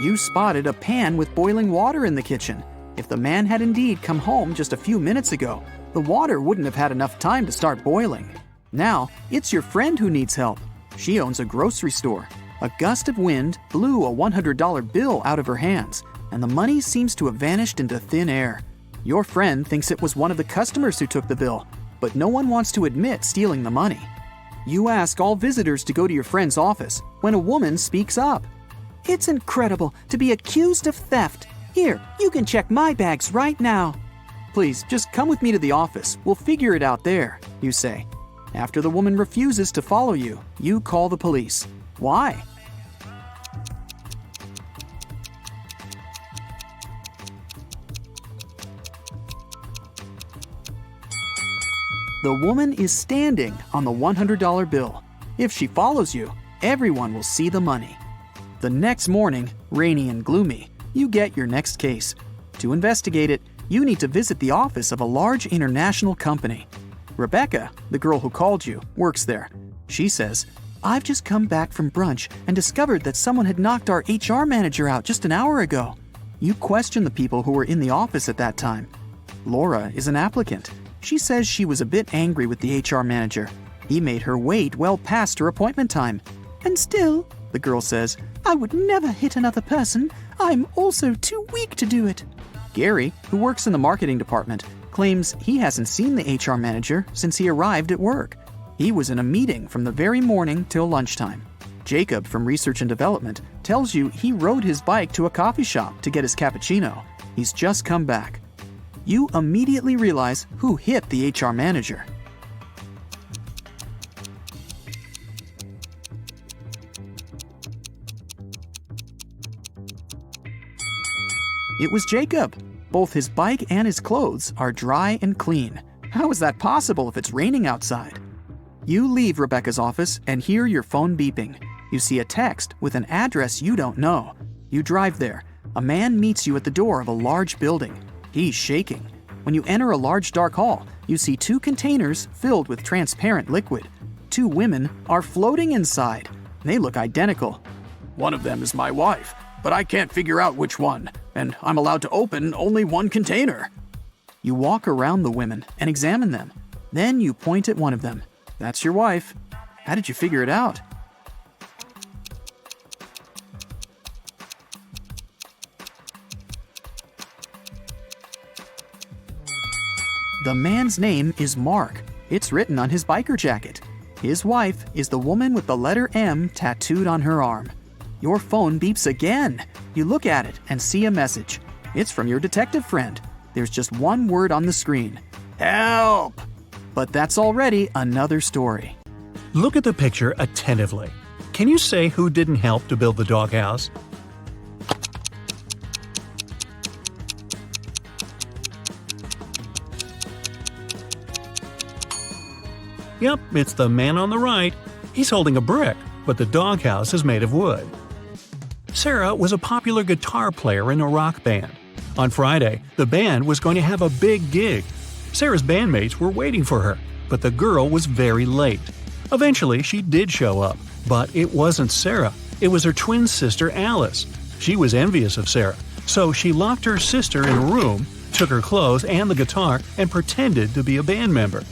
You spotted a pan with boiling water in the kitchen. If the man had indeed come home just a few minutes ago, the water wouldn't have had enough time to start boiling. Now, it's your friend who needs help. She owns a grocery store. A gust of wind blew a $100 bill out of her hands, and the money seems to have vanished into thin air. Your friend thinks it was one of the customers who took the bill, but no one wants to admit stealing the money. You ask all visitors to go to your friend's office when a woman speaks up. It's incredible to be accused of theft. Here, you can check my bags right now. Please, just come with me to the office. We'll figure it out there, you say. After the woman refuses to follow you, you call the police. Why? The woman is standing on the $100 bill. If she follows you, everyone will see the money. The next morning, rainy and gloomy, you get your next case. To investigate it, you need to visit the office of a large international company. Rebecca, the girl who called you, works there. She says, "I've just come back from brunch and discovered that someone had knocked our HR manager out just an hour ago." You question the people who were in the office at that time. Laura is an applicant. She says she was a bit angry with the HR manager. He made her wait well past her appointment time. And still, the girl says, I would never hit another person. I'm also too weak to do it. Gary, who works in the marketing department, claims he hasn't seen the HR manager since he arrived at work. He was in a meeting from the very morning till lunchtime. Jacob from Research and Development tells you he rode his bike to a coffee shop to get his cappuccino. He's just come back. You immediately realize who hit the HR manager. It was Jacob. Both his bike and his clothes are dry and clean. How is that possible if it's raining outside? You leave Rebecca's office and hear your phone beeping. You see a text with an address you don't know. You drive there. A man meets you at the door of a large building. He's shaking. When you enter a large dark hall, you see 2 containers filled with transparent liquid. 2 women are floating inside. They look identical. "One of them is my wife, but I can't figure out which one, and I'm allowed to open only one container." You walk around the women and examine them. Then you point at one of them. "That's your wife. How did you figure it out?" The man's name is Mark. It's written on his biker jacket. His wife is the woman with the letter M tattooed on her arm. Your phone beeps again. You look at it and see a message. It's from your detective friend. There's just one word on the screen. "Help!" But that's already another story. Look at the picture attentively. Can you say who didn't help to build the doghouse? Yep, it's the man on the right. He's holding a brick, but the doghouse is made of wood. Sarah was a popular guitar player in a rock band. On Friday, the band was going to have a big gig. Sarah's bandmates were waiting for her, but the girl was very late. Eventually, she did show up, but it wasn't Sarah. It was her twin sister, Alice. She was envious of Sarah, so she locked her sister in a room, took her clothes and the guitar, and pretended to be a band member.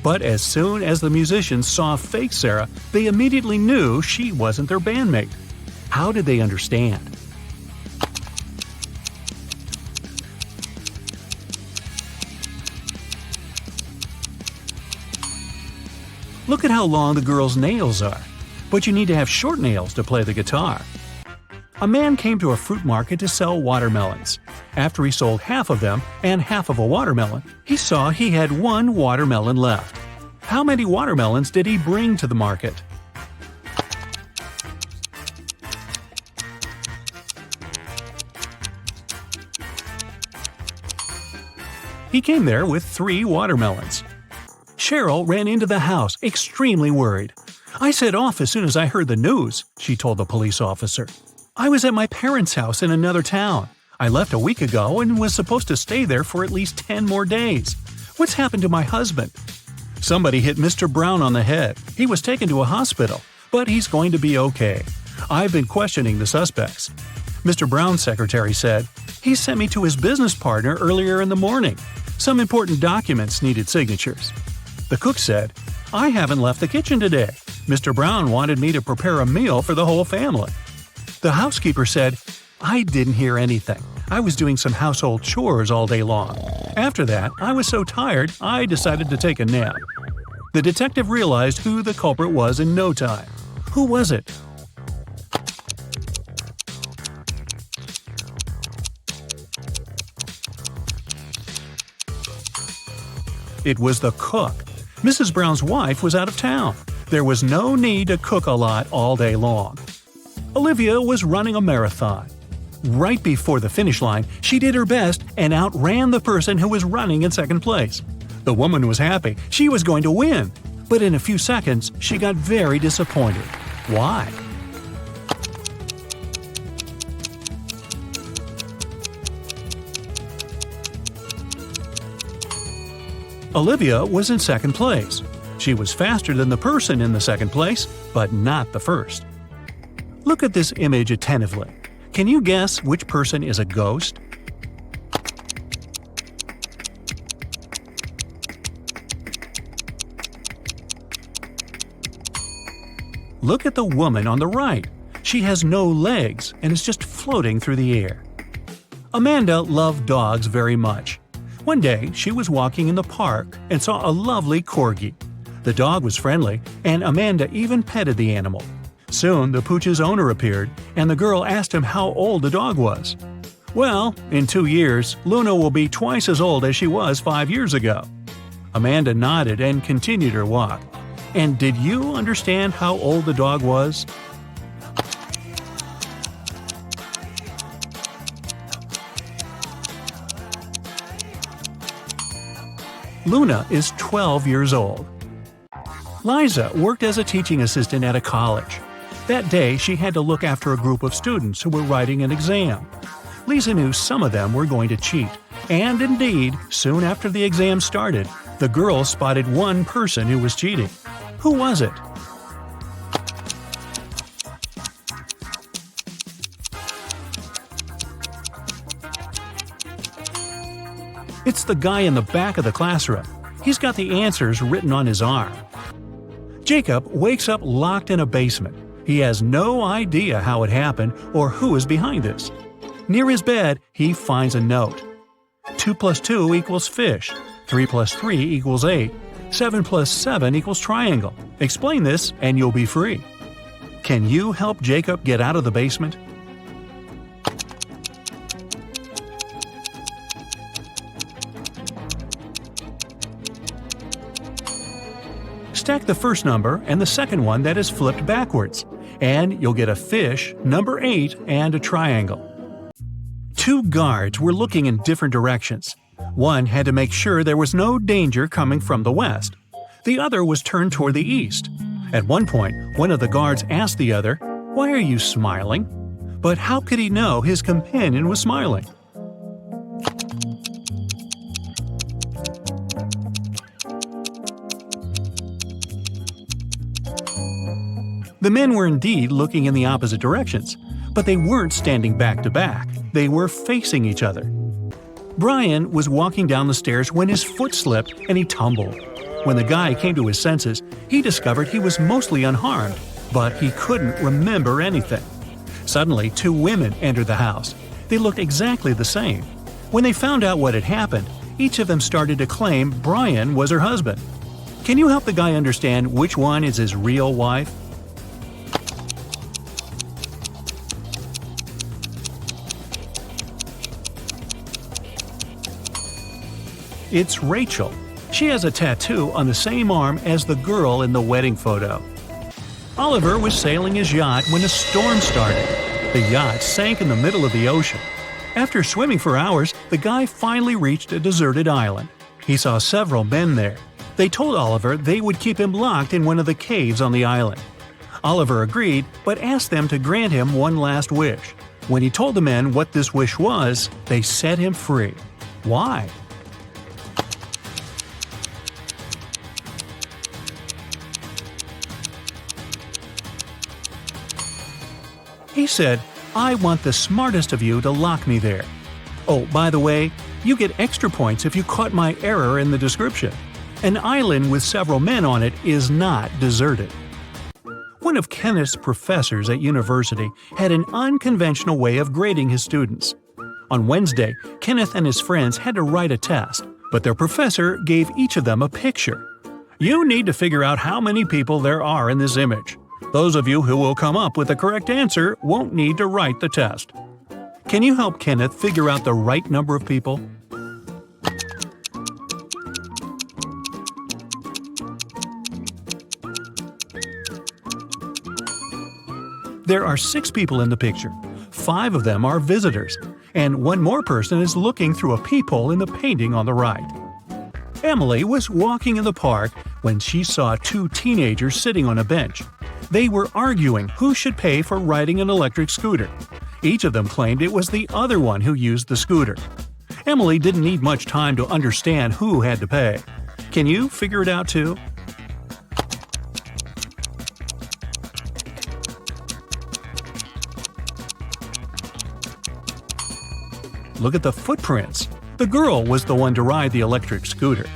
But as soon as the musicians saw fake Sarah, they immediately knew she wasn't their bandmate. How did they understand? Look at how long the girl's nails are. But you need to have short nails to play the guitar. A man came to a fruit market to sell watermelons. After he sold half of them and half of a watermelon, he saw he had 1 watermelon left. How many watermelons did he bring to the market? He came there with 3 watermelons. Cheryl ran into the house, extremely worried. "I set off as soon as I heard the news," she told the police officer. "I was at my parents' house in another town. I left a week ago and was supposed to stay there for at least 10 more days. What's happened to my husband?" "Somebody hit Mr. Brown on the head. He was taken to a hospital, but he's going to be okay. I've been questioning the suspects." Mr. Brown's secretary said, "He sent me to his business partner earlier in the morning. Some important documents needed signatures." The cook said, I haven't left the kitchen today. Mr. Brown wanted me to prepare a meal for the whole family." The housekeeper said, "I didn't hear anything. I was doing some household chores all day long. After that, I was so tired, I decided to take a nap." The detective realized who the culprit was in no time. Who was it? It was the cook. Mrs. Brown's wife was out of town. There was no need to cook a lot all day long. Olivia was running a marathon. Right before the finish line, she did her best and outran the person who was running in second place. The woman was happy. She was going to win. But in a few seconds, she got very disappointed. Why? Olivia was in second place. She was faster than the person in the second place, but not the first. Look at this image attentively. Can you guess which person is a ghost? Look at the woman on the right. She has no legs and is just floating through the air. Amanda loved dogs very much. One day, she was walking in the park and saw a lovely corgi. The dog was friendly, and Amanda even petted the animal. Soon, the pooch's owner appeared, and the girl asked him how old the dog was. "Well, in 2 years, Luna will be twice as old as she was 5 years ago." Amanda nodded and continued her walk. And did you understand how old the dog was? Luna is 12 years old. Liza worked as a teaching assistant at a college. That day, she had to look after a group of students who were writing an exam. Lisa knew some of them were going to cheat, and indeed, soon after the exam started, the girl spotted one person who was cheating. Who was it? It's the guy in the back of the classroom. He's got the answers written on his arm. Jacob wakes up locked in a basement. He has no idea how it happened or who is behind this. Near his bed, he finds a note. 2 + 2 equals fish. 3 + 3 equals 8. 7 + 7 equals triangle. Explain this and you'll be free. Can you help Jacob get out of the basement? Stack the first number and the second one that is flipped backwards, and you'll get a fish, number 8, and a triangle. 2 guards were looking in different directions. One had to make sure there was no danger coming from the west. The other was turned toward the east. At one point, one of the guards asked the other, "Why are you smiling?" But how could he know his companion was smiling? The men were indeed looking in the opposite directions, but they weren't standing back to back. They were facing each other. Brian was walking down the stairs when his foot slipped and he tumbled. When the guy came to his senses, he discovered he was mostly unharmed, but he couldn't remember anything. Suddenly, 2 women entered the house. They looked exactly the same. When they found out what had happened, each of them started to claim Brian was her husband. Can you help the guy understand which one is his real wife? It's Rachel. She has a tattoo on the same arm as the girl in the wedding photo. Oliver was sailing his yacht when a storm started. The yacht sank in the middle of the ocean. After swimming for hours, the guy finally reached a deserted island. He saw several men there. They told Oliver they would keep him locked in one of the caves on the island. Oliver agreed, but asked them to grant him one last wish. When he told the men what this wish was, they set him free. Why? He said, "I want the smartest of you to lock me there. Oh, by the way, you get extra points if you caught my error in the description." An island with several men on it is not deserted. One of Kenneth's professors at university had an unconventional way of grading his students. On Wednesday, Kenneth and his friends had to write a test, but their professor gave each of them a picture. You need to figure out how many people there are in this image. Those of you who will come up with the correct answer won't need to write the test. Can you help Kenneth figure out the right number of people? There are 6 people in the picture. 5 of them are visitors, and one more person is looking through a peephole in the painting on the right. Emily was walking in the park when she saw 2 teenagers sitting on a bench. They were arguing who should pay for riding an electric scooter. Each of them claimed it was the other one who used the scooter. Emily didn't need much time to understand who had to pay. Can you figure it out too? Look at the footprints. The girl was the one to ride the electric scooter.